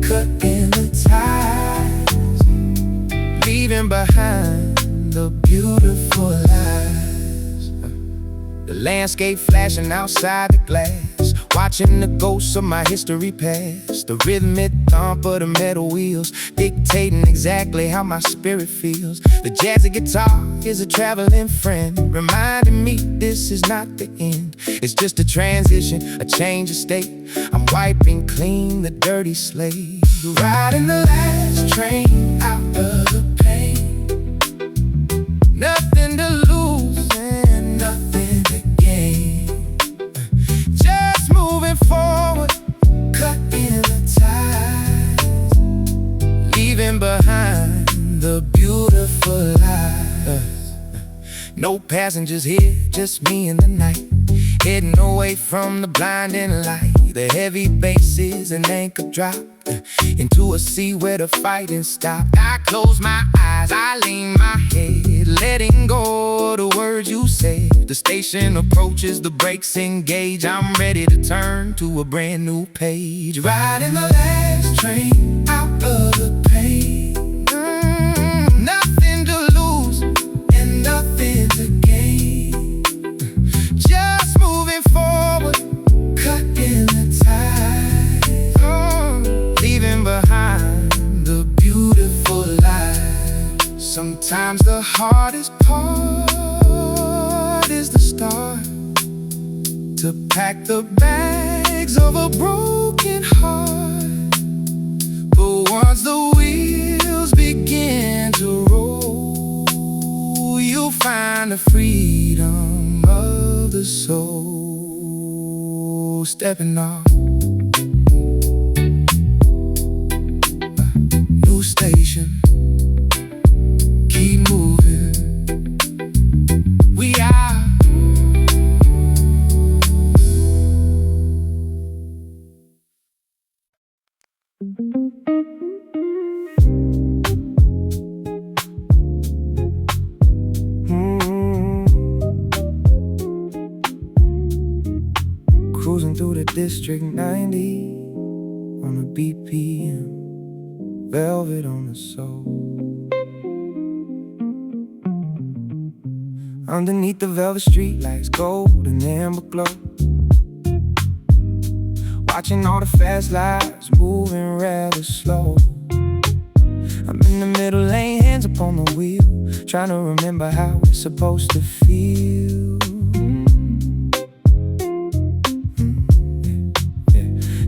cutting the ties, leaving behind the beautiful lies. The landscape flashing outside the glass, watching the ghosts of my history pass. The rhythmic thump of the metal wheels, dictating exactly how my spirit feels. The jazzy guitar is a traveling friend, reminding me this is not the end. It's just a transition, a change of state. I'm wiping clean the dirty slate. Riding the last train out of the pain, nothing to lose and nothing to gain. Just moving forward, cutting the ties, leaving behind the beautiful life. No passengers here, just me and the night, heading away from the blinding light. The heavy bass is an anchor drop into a sea where the fighting stopped. I close my eyes, I lean my head, letting go of the words you said. The station approaches, the brakes engage. I'm ready to turn to a brand new page. Riding the last train out of the pain, nothing to lose and nothing to gain. Just moving forward, cutting the ties, leaving behind the beautiful life. Sometimes the hardest part is the start, to pack the bags of a broken working hard, but once the wheels begin to roll, you'll find the freedom of the soul. Stepping off new station, keep moving. We are cruising through the District 90 on a BPM, velvet on the soul. Underneath the velvet streetlights, gold and amber glow, watching all the fast lives moving rather slow. I'm in the middle lane, hands upon the wheel, trying to remember how it's supposed to feel.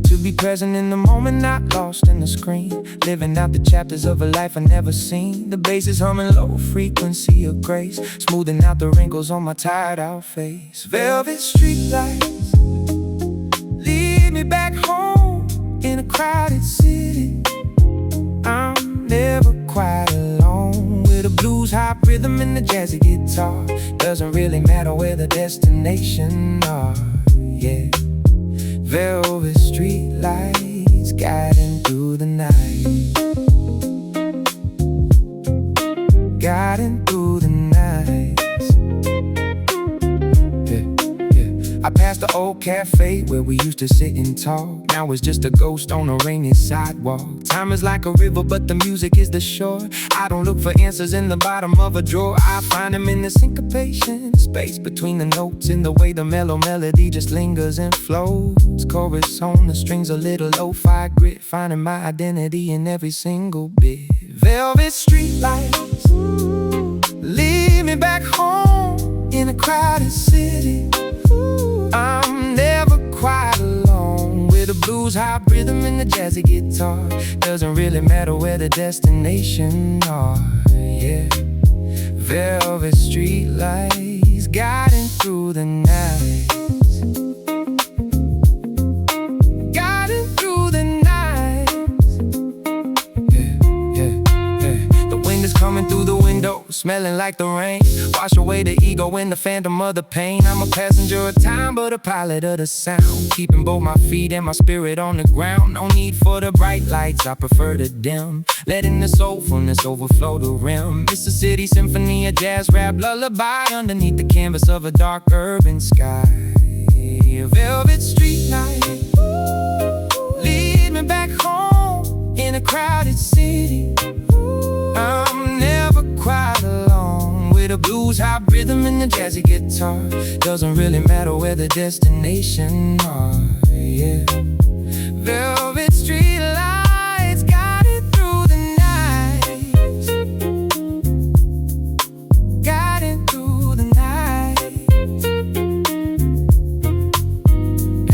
To be present in the moment, not lost in the screen, living out the chapters of a life I never seen. The bass is humming low frequency of grace, smoothing out the wrinkles on my tired out face. Velvet street lights lead me back home in a crowded city. I'm never quite alone, with a blues hop rhythm and the jazzy guitar. Doesn't really matter where the destination are, yeah. Velvet street lights guiding through the night, guiding through the night. I passed the old cafe where we used to sit and talk. Now it's just a ghost on a rainy sidewalk. Time is like a river, but the music is the shore. I don't look for answers in the bottom of a drawer. I find them in the syncopation, space between the notes, in the way the mellow melody just lingers and flows. Chorus on the strings, a little lo-fi grit, finding my identity in every single bit. Velvet street lights lead me back home in a crowded city. I'm never quite alone, with a blues hop rhythm and the jazzy guitar. Doesn't really matter where the destination are, yeah. Velvet street lights guiding through the night, guiding through the night. The wind is coming through the window, smelling like the rain. Wash away the ego and the phantom of the pain. I'm a passenger of time, but a pilot of the sound, keeping both my feet and my spirit on the ground. No need for the bright lights, I prefer to dim, letting the soulfulness overflow the rim. It's a city symphony, a jazz rap lullaby, underneath the canvas of a dark urban sky. A velvet street light lead me back home in a crowded city. I'm never quite alone, with a blues hop rhythm and the jazzy guitar. Doesn't really matter where the destination are, yeah. Velvet street lights guided through the night, guiding through the night.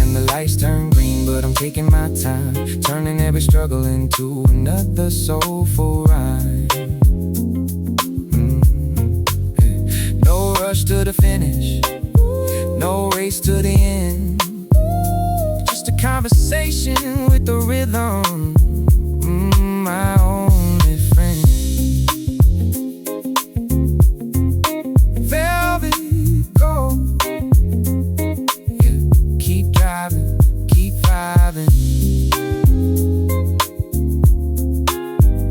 And the lights turn green, but I'm taking my time, turning every struggle into another soulful rhyme. No rush to the finish, no race to the end, just a conversation with the rhythm, my only friend. Velvet gold, yeah. Keep driving, keep vibing.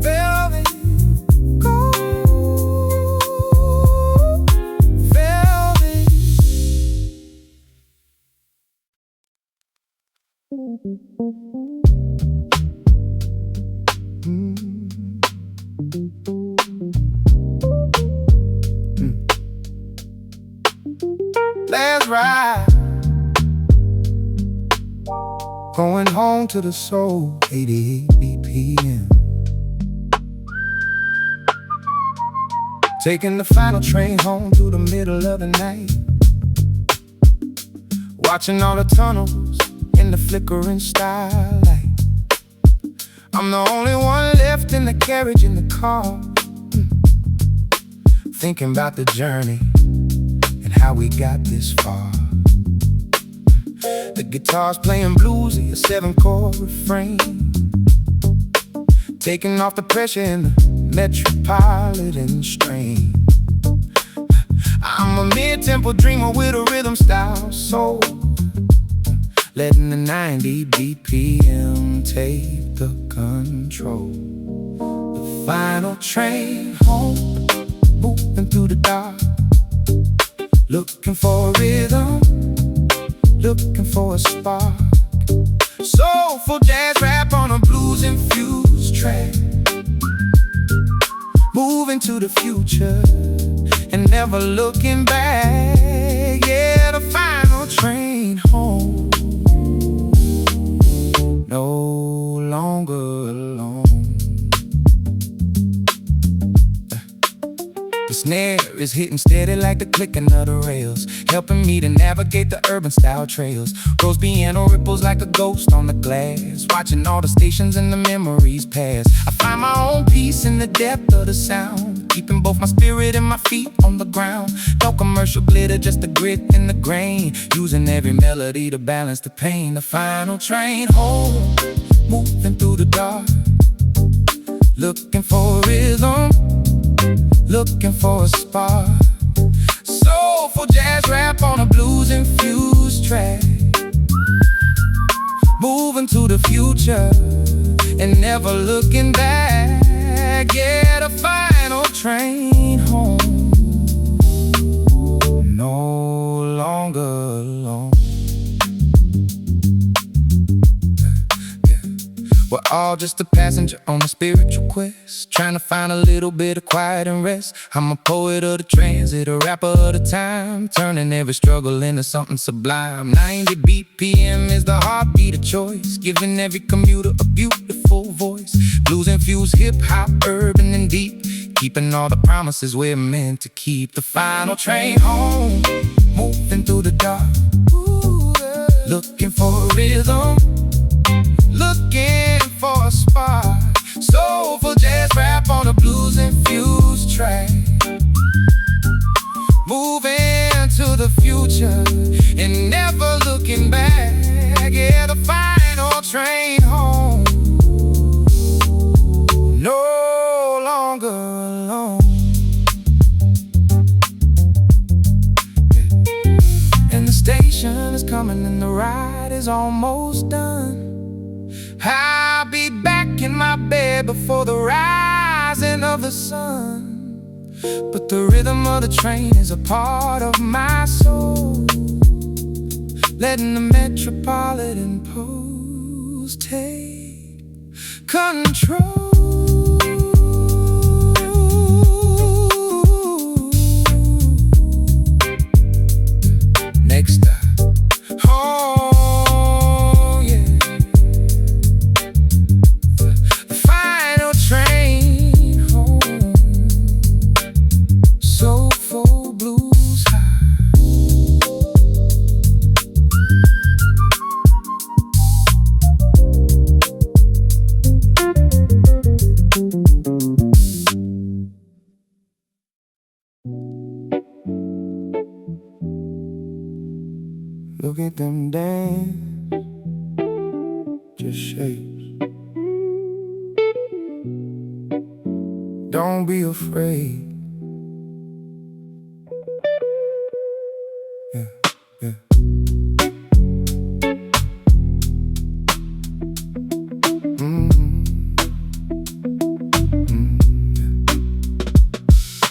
Velvet gold, velvet. Let's ride, going home to the soul, 88 BPM. Taking the final train home through the middle of the night, watching all the tunnels in the flickering starlight. I'm the only one left in the carriage in the car, thinking about the journey and how we got this far. The guitar's playing bluesy, a 7-chord refrain, taking off the pressure in the metropolitan strain. I'm a mid-tempo dreamer with a rhythm style soul, letting the 90 BPM take the control. The final train home, moving through the dark, looking for a rhythm, looking for a spark. Soulful jazz rap on a blues-infused track, moving to the future and never looking back. Yeah, the final train home, no longer alone. The snare is hitting steady like the clicking of the rails, helping me to navigate the urban style trails. Rose piano ripples like a ghost on the glass, watching all the stations and the memories pass. I find my own peace in the depth of the sound, keeping both my spirit and my feet on the ground. No commercial glitter, just the grit and the grain, using every melody to balance the pain. The final train home, moving through the dark, looking for a rhythm, looking for a spark. Soulful jazz rap on a blues-infused track, moving to the future and never looking back. Yeah, the final train home, no longer alone. We're all just a passenger on a spiritual quest, trying to find a little bit of quiet and rest. I'm a poet of the transit, a rapper of the time, turning every struggle into something sublime. 90 BPM is the heartbeat of choice, giving every commuter a beautiful voice. Blues-infused hip-hop, urban and deep, keeping all the promises we're meant to keep. The final train home, moving through the dark, looking for a rhythm, looking for a spark. Soulful jazz rap on a blues-infused track, moving to the future and never looking back. Yeah, the final train home, no longer alone. And the station is coming and the ride is almost done. I'll be back in my bed before the rising of the sun, but the rhythm of the train is a part of my soul, letting the metropolitan post take control. Next stop, oh yeah, the final train home, soulful blues high. Look at them dance, just shapes. Don't be afraid. Yeah, yeah.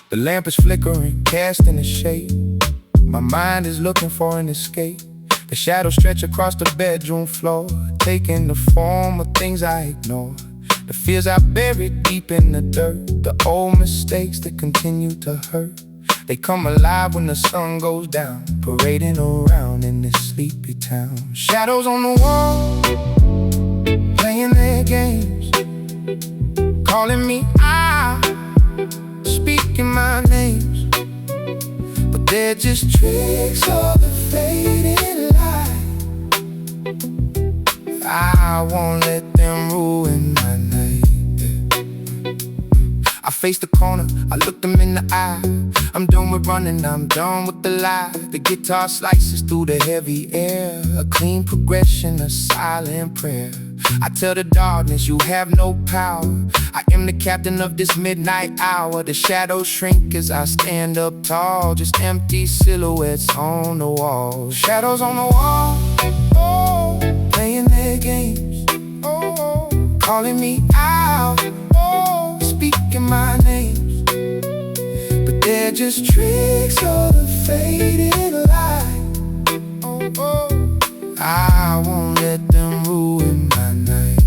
The lamp is flickering, casting a shade. My mind is looking for an escape. The shadows stretch across the bedroom floor, taking the form of things I ignore. The fears I buried deep in the dirt, the old mistakes that continue to hurt. They come alive when the sun goes down, parading around in this sleepy town. Shadows on the wall, playing their games, calling me out, speaking my names. But they're just tricks of the fading light. I won't let them ruin my night. I faced the corner, I looked them in the eye. I'm done with running, I'm done with the lie. The guitar slices through the heavy air, a clean progression, a silent prayer. I tell the darkness you have no power. I am the captain of this midnight hour. The shadows shrink as I stand up tall, just empty silhouettes on the wall. Shadows on the wall, oh, playing their games, oh, calling me out, oh, speaking my names. But they're just tricks of the faded light. Oh, oh, I won't let them ruin my night.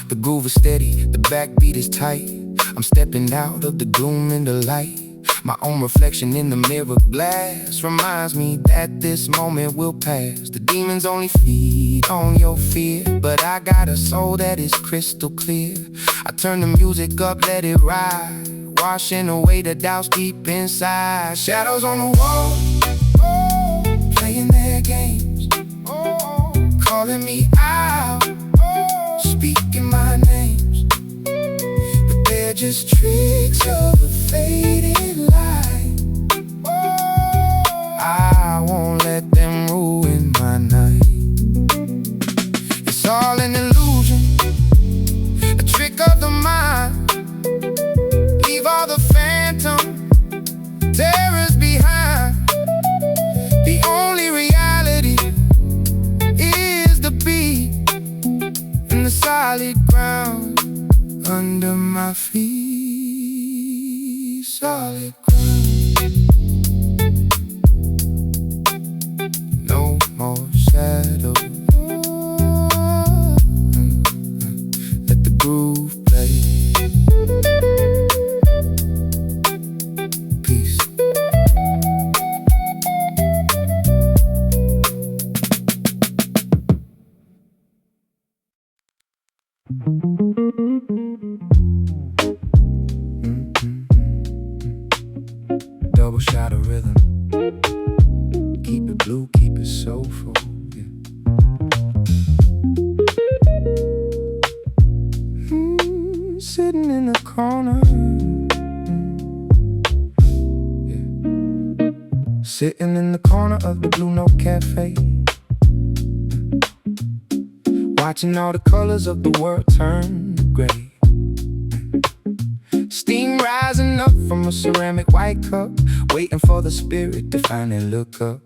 The groove is steady, the backbeat is tight. I'm stepping out of the gloom into light. My own reflection in the mirror glass reminds me that this moment will pass. The demons only feed on your fear, but I got a soul that is crystal clear. I turn the music up, let it ride, washing away the doubts deep inside. Shadows on the wall, oh, playing their games, oh, calling me out, oh, speaking my names. But they're just tricks of a faded light. Oh, I won't let them ruin my night. It's all an illusion, a trick of the mind. Leave all the phantom terrors behind. The only reality is the beat and the solid ground under my feet. Solid ground. No more shadows. Let the groove play. Peace. Double shot of rhythm. Keep it blue, keep it soulful, yeah. Sitting in the corner, yeah. Sitting in the corner of the Blue Note Cafe, watching all the colors of the world turn gray. Steam rising up from a ceramic white cup, waiting for the spirit to finally look up.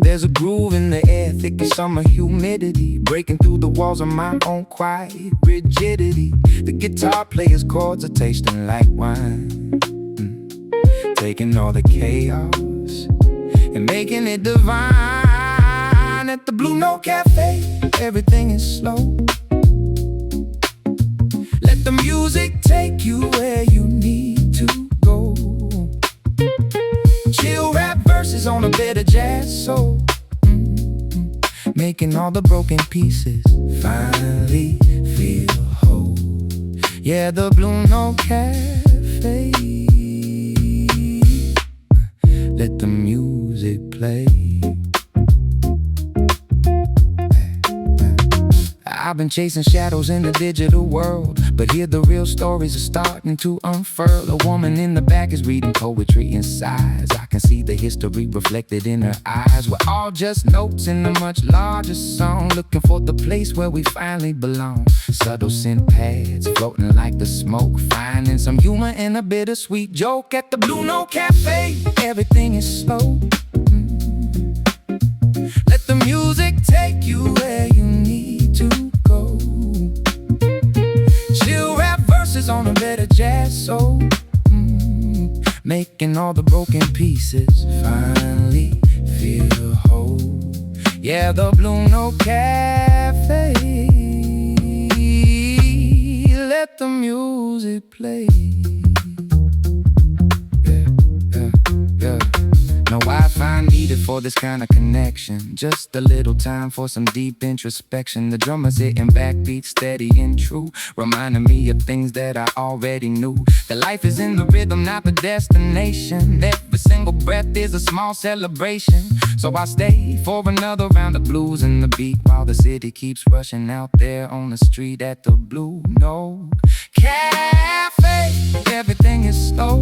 There's a groove in the air, thick as summer humidity, breaking through the walls of my own quiet rigidity. The guitar player's chords are tasting like wine, taking all the chaos and making it divine. At the Blue Note Cafe, everything is slow. Let the music take you where you need to go. Chill rap verses on a bit of jazz soul, making all the broken pieces finally feel whole. Yeah, the Blue Note Cafe. Let the music play. I've been chasing shadows in the digital world, but here the real stories are starting to unfurl. A woman in the back is reading poetry in sighs. I can see the history reflected in her eyes. We're all just notes in a much larger song, looking for the place where we finally belong. Subtle synth pads floating like the smoke, finding some humor and a bittersweet joke. At the Blue Note Cafe, everything is slow. Let the music take you where you need to go. Chill rap verses on a bit of jazz soul, making all the broken pieces finally feel whole. Yeah, the Blue Note Cafe. Let the music play. Yeah. No Wi-Fi find needed for this kind of connection. Just a little time for some deep introspection. The drummer's hitting backbeat steady and true, reminding me of things that I already knew. That life is in the rhythm, not the destination. Every single breath is a small celebration. So I stay for another round of blues and the beat, while the city keeps rushing out there on the street at the Blue Note Cafe. Everything is slow.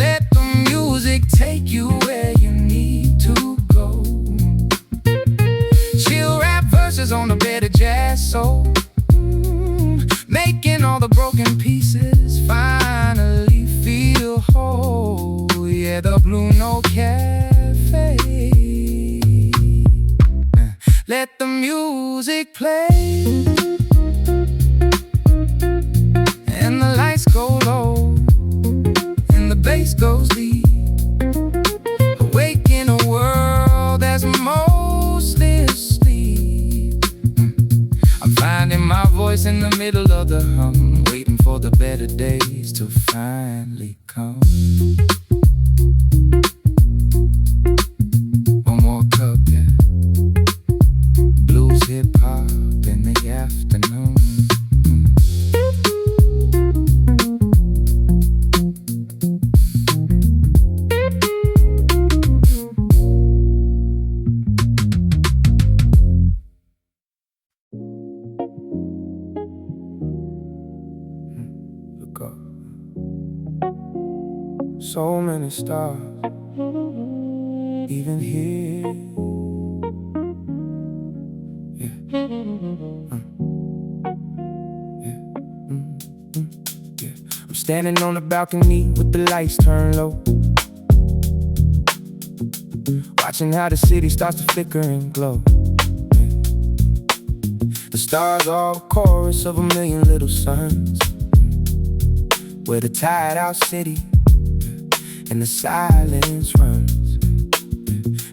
Let the music take you where you need to go. Chill rap verses on a bed of jazz soul, making all the broken pieces finally feel whole. Yeah, the Blue Note Cafe. Let the music play, and the lights go low, and the bass goes deep, awake in a world that's mostly asleep. I'm finding my voice in the middle of the hum, waiting for the better days to finally come. One more cup, yeah. Blues hip-hop in the afternoon. Look up. So many stars, even here. Yeah. Yeah. I'm standing on the balcony with the lights turned low, watching how the city starts to flicker and glow. Yeah. The stars are a chorus of a million little suns. We're the tired out city, and the silence runs.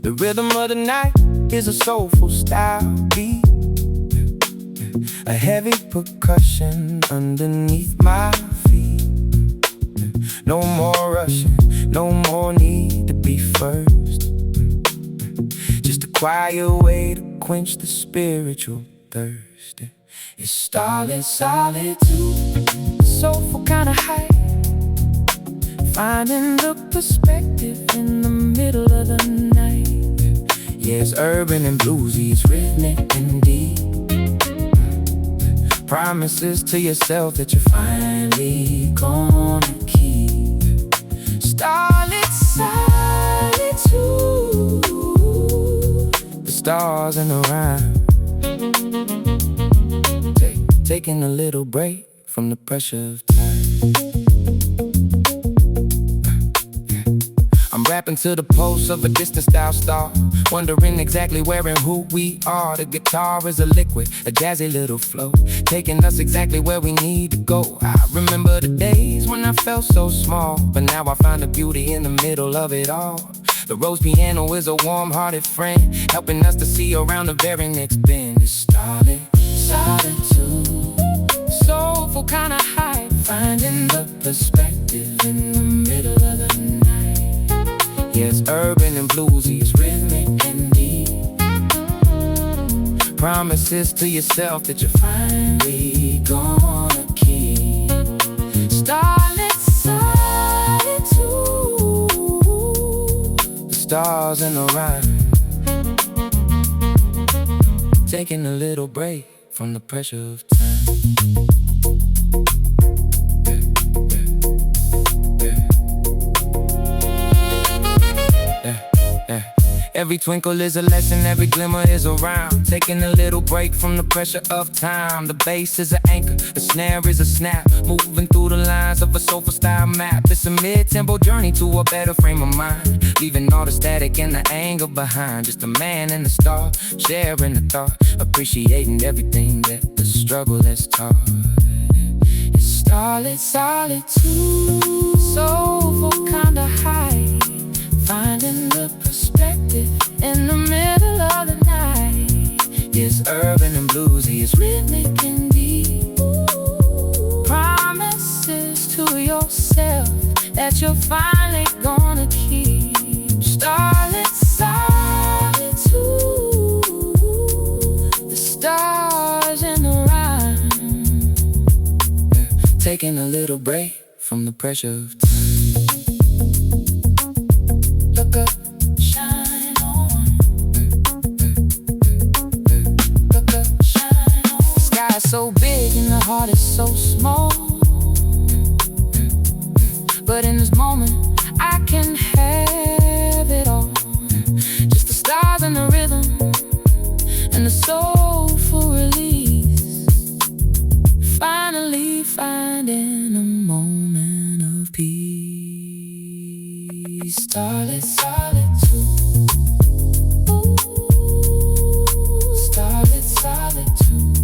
The rhythm of the night is a soulful style beat, a heavy percussion underneath my feet. No more rushing, no more need to be first, just a quiet way to quench the spiritual thirst. It's starlit solitude, soulful kind of high, finding the perspective in the middle of the night. Yeah, it's urban and bluesy, it's rhythmic and deep. Promises to yourself that you're finally gonna keep. Starlit solitude, the stars in the rhyme, taking a little break from the pressure of time. I'm rapping to the pulse of a distant style star, wondering exactly where and who we are. The guitar is a liquid, a jazzy little flow, taking us exactly where we need to go. I remember the days when I felt so small, but now I find the beauty in the middle of it all. The rose piano is a warm-hearted friend, helping us to see around the very next bend. It's starlit solitude, soulful kind of high, finding the perspective in the middle of the night. Yeah, it's urban and bluesy, it's rhythmic and deep. Promises to yourself that you're finally gonna keep. Starlit solitude, the stars in the rhyme, taking a little break from the pressure of time. Every twinkle is a lesson, every glimmer is a rhyme, taking a little break from the pressure of time. The bass is an anchor, the snare is a snap, moving through the lines of a soulful style map. It's a mid-tempo journey to a better frame of mind, leaving all the static and the anger behind. Just a man and a star, sharing the thought, appreciating everything that the struggle has taught. It's starlit solitude, soulful kinda high, finding the perspective in the middle of the night. It's urban and bluesy, it's rhythmic and deep. Promises to yourself that you're finally gonna keep. taking a little break from the pressure of time. Look up, shine on. Look up, shine on. The sky is so big and the heart is so small, but in this moment I can have it all. Just the stars and the rhythm and the soulful release. Finally finding a moment of peace. Starlit solitude. Ooh, starlit solitude.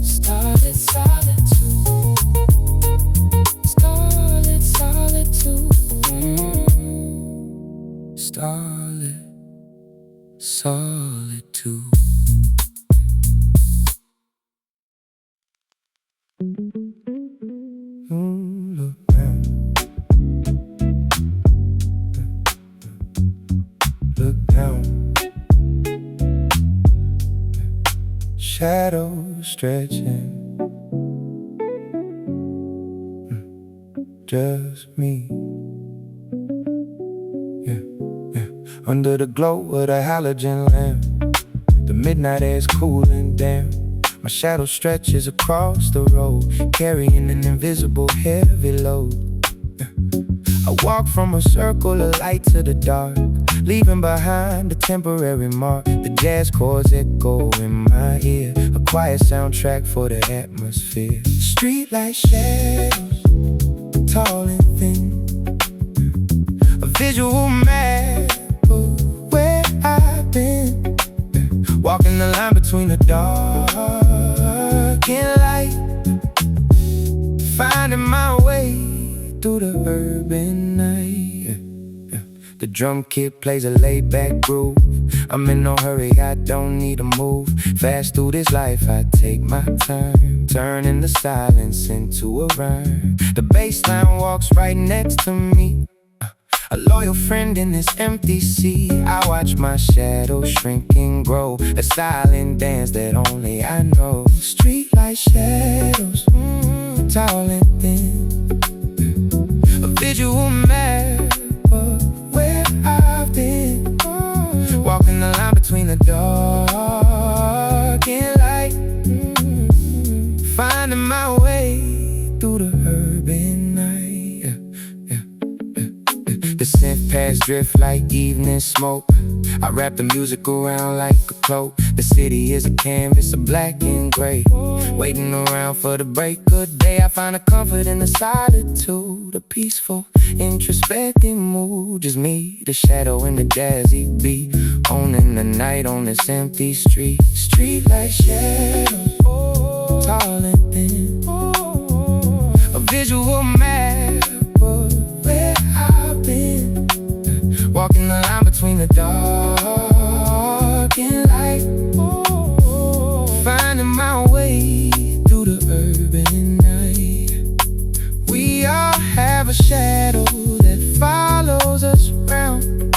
Starlit solitude. Starlit solitude. Starlit solitude. Look down. Look down. Shadows stretching. Just me. Yeah. Under the glow of the halogen lamp, the midnight air's cool and damp. My shadow stretches across the road, carrying an invisible heavy load. I walk from a circle of light to the dark, leaving behind a temporary mark. The jazz chords echo in my ear, a quiet soundtrack for the atmosphere. Streetlight shadows, tall and thin, a visual map of where I've been. Walking the line between the dark and light, finding my way through the urban night. The drum kit plays a laid-back groove. I'm in no hurry, I don't need to move fast through this life. I take my time, turning the silence into a rhyme. The bass line walks right next to me, a loyal friend in this empty sea. I watch my shadow shrink and grow, a silent dance that only I know. Streetlight shadows, tall and thin, a visual map of where I've been. Walking the line between the dark and light, finding my way through the urban night. The synth pads drift like evening smoke. I wrap the music around like a cloak. The city is a canvas of black and gray, waiting around for the break of day. I find a comfort in the solitude, a peaceful, introspective mood. Just me, the shadow, and the jazzy beat, owning the night on this empty street. Streetlight shadows, tall and thin, a visual map of where I've been. Walking the line between the dark and light, finding my way through the urban night. We all have a shadow that follows us around,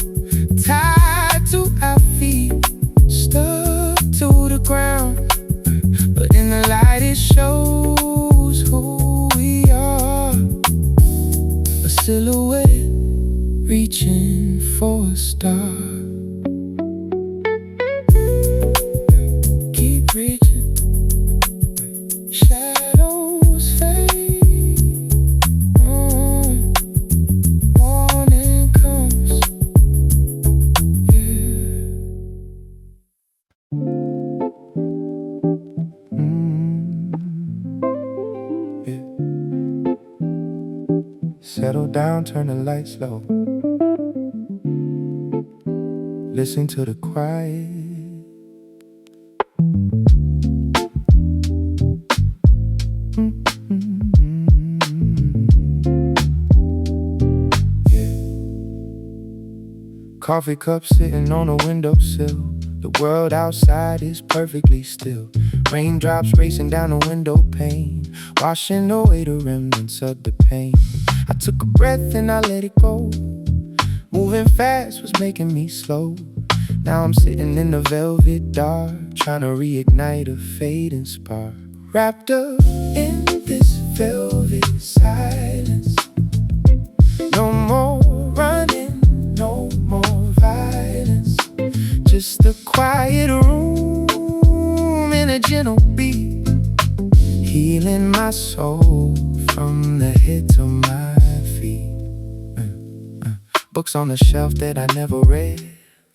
tied to our feet, stuck to the ground. But in the light it shows who we are, a silhouette reaching for a star. Keep reaching, shadows fade, morning comes, yeah. Yeah. Settle down, turn the lights low, listen to the quiet. Yeah. Coffee cup sitting on a windowsill. The world outside is perfectly still. Raindrops racing down the window pane, washing away the remnants of the pain. I took a breath and I let it go. Moving fast was making me slow. Now I'm sitting in the velvet dark, trying to reignite a fading spark. wrapped up in this velvet silence. No more running, no more violence. Just a quiet room and a gentle beat, healing my soul from the head to my feet. Books on the shelf that I never read,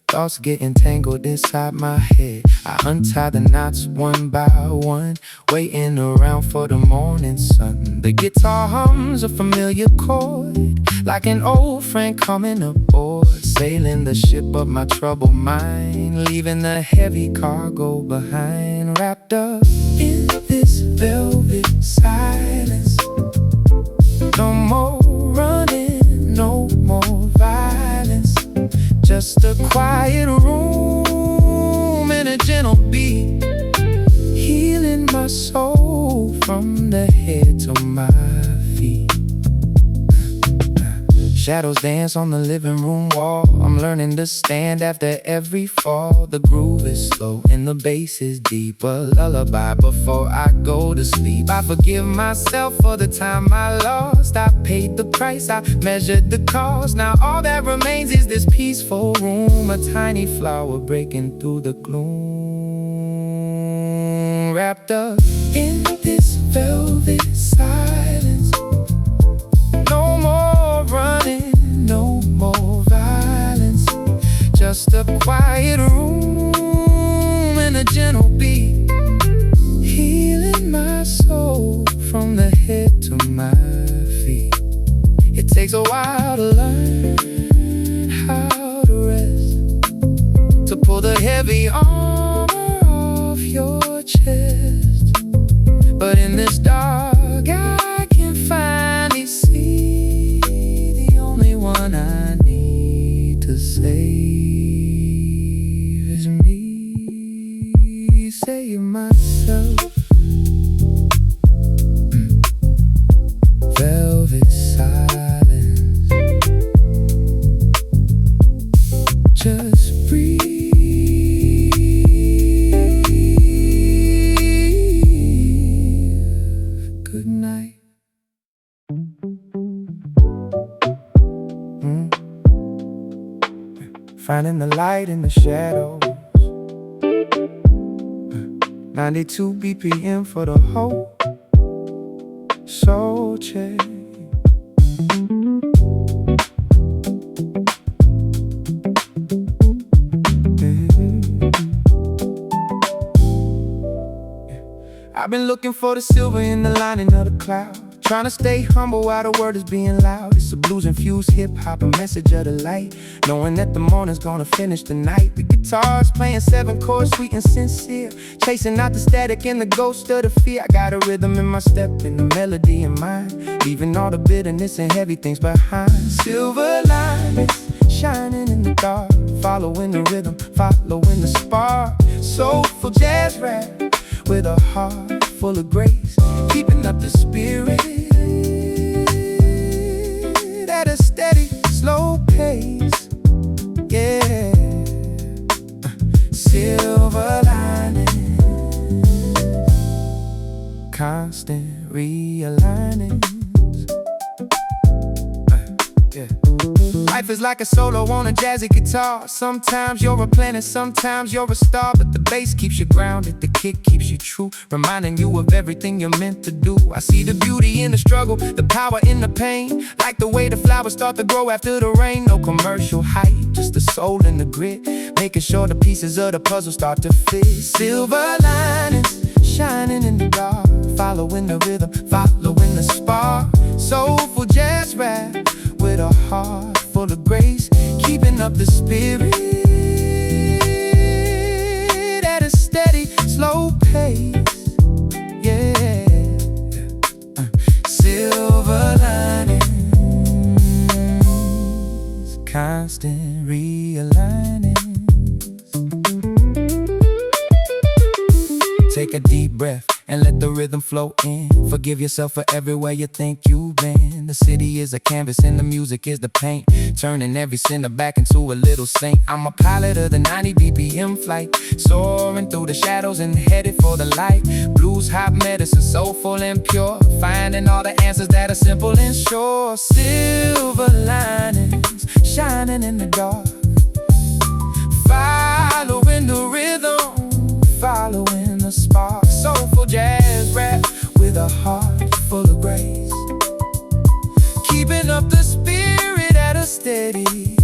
thoughts getting tangled inside my head. I untie the knots one by one, waiting around for the morning sun. The guitar hums a familiar chord, like an old friend coming aboard, sailing the ship of my troubled mind, leaving the heavy cargo behind. Wrapped up in this velvet silence. No more running, no more violence. Just a quiet room and a gentle beat, healing my soul from the head to my feet. Shadows dance on the living room wall. I'm learning to stand after every fall. The groove is slow and the bass is deep, a lullaby before I go to sleep. I forgive myself for the time I lost. I paid the price, I measured the cost. Now all that remains is this peaceful room, a tiny flower breaking through the gloom. Wrapped up in this velvet silence. No more running, no more violence. Just a quiet room and a gentle beat, healing my soul from the head to my feet. It takes a while to learn how to rest, to pull the heavy armor off your chest. But in this dark, I can finally see the only one I need to save is me. Save myself. Velvet silence. Just breathe. Good night. Finding the light in the shadows. 92 BPM for the whole soul check. I've been looking for the silver in the lining of the cloud, trying to stay humble while the word is being loud. It's a blues-infused hip-hop, a message of the light, knowing that the morning's gonna finish the night. The guitar's playing 7 chords, sweet and sincere, chasing out the static and the ghost of the fear. I got a rhythm in my step and a melody in mind, leaving all the bitterness and heavy things behind. Silver linings shining in the dark, following the rhythm, following the spark. Soulful jazz rap with a heart full of grace, keeping up the spirit at a steady, slow pace. Yeah, silver lining, constant realigning. Yeah. Life is like a solo on a jazzy guitar. Sometimes you're a planet, sometimes you're a star, but the bass keeps you grounded, the kick keeps you true, reminding you of everything you're meant to do. I see the beauty in the struggle, the power in the pain, like the way the flowers start to grow after the rain. No commercial hype, just the soul and the grit, making sure the pieces of the puzzle start to fit. Silver linings shining in the dark, following the rhythm, following the spark. Soulful jazz rap with a heart full of grace, keeping up the spirit at a steady, slow pace. Yeah, silver linings, constant realigning. Take a deep breath and let the rhythm flow in. Forgive yourself for everywhere you think you've been. The city is a canvas and the music is the paint, turning every sinner back into a little saint. I'm a pilot of the 90 BPM flight, soaring through the shadows and headed for the light. Blue blues, hot medicine, soulful and pure. Finding all the answers that are simple and sure. Silver linings shining in the dark. Following the rhythm, following the spark. Soulful jazz rap with a heart full of grace. Keeping up the spirit at a steady,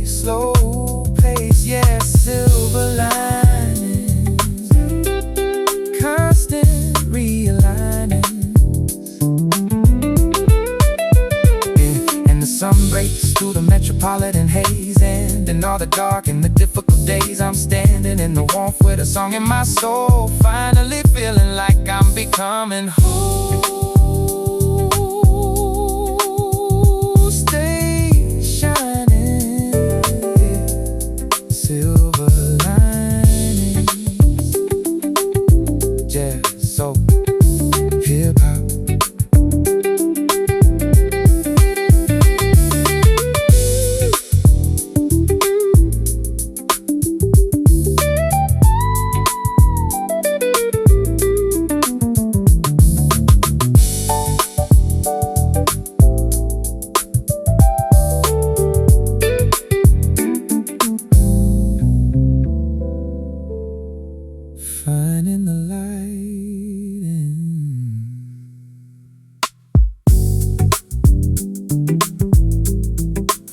slow pace. Yeah, silver linings, constant realigning. Yeah, and the sun breaks through the metropolitan haze. And in all the dark and the difficult days, I'm standing in the warmth with a song in my soul. Finally feeling like I'm becoming whole. Stay shining, yeah. Silver linings, jazz, soul, hip-hop. Finding the light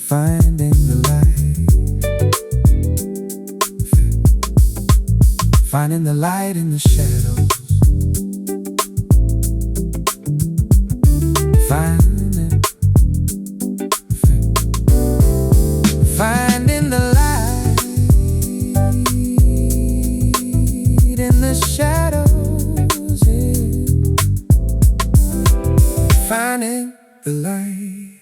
finding the light, finding the light in the shadows. Finding the light in the shadows, yeah. Finding the light.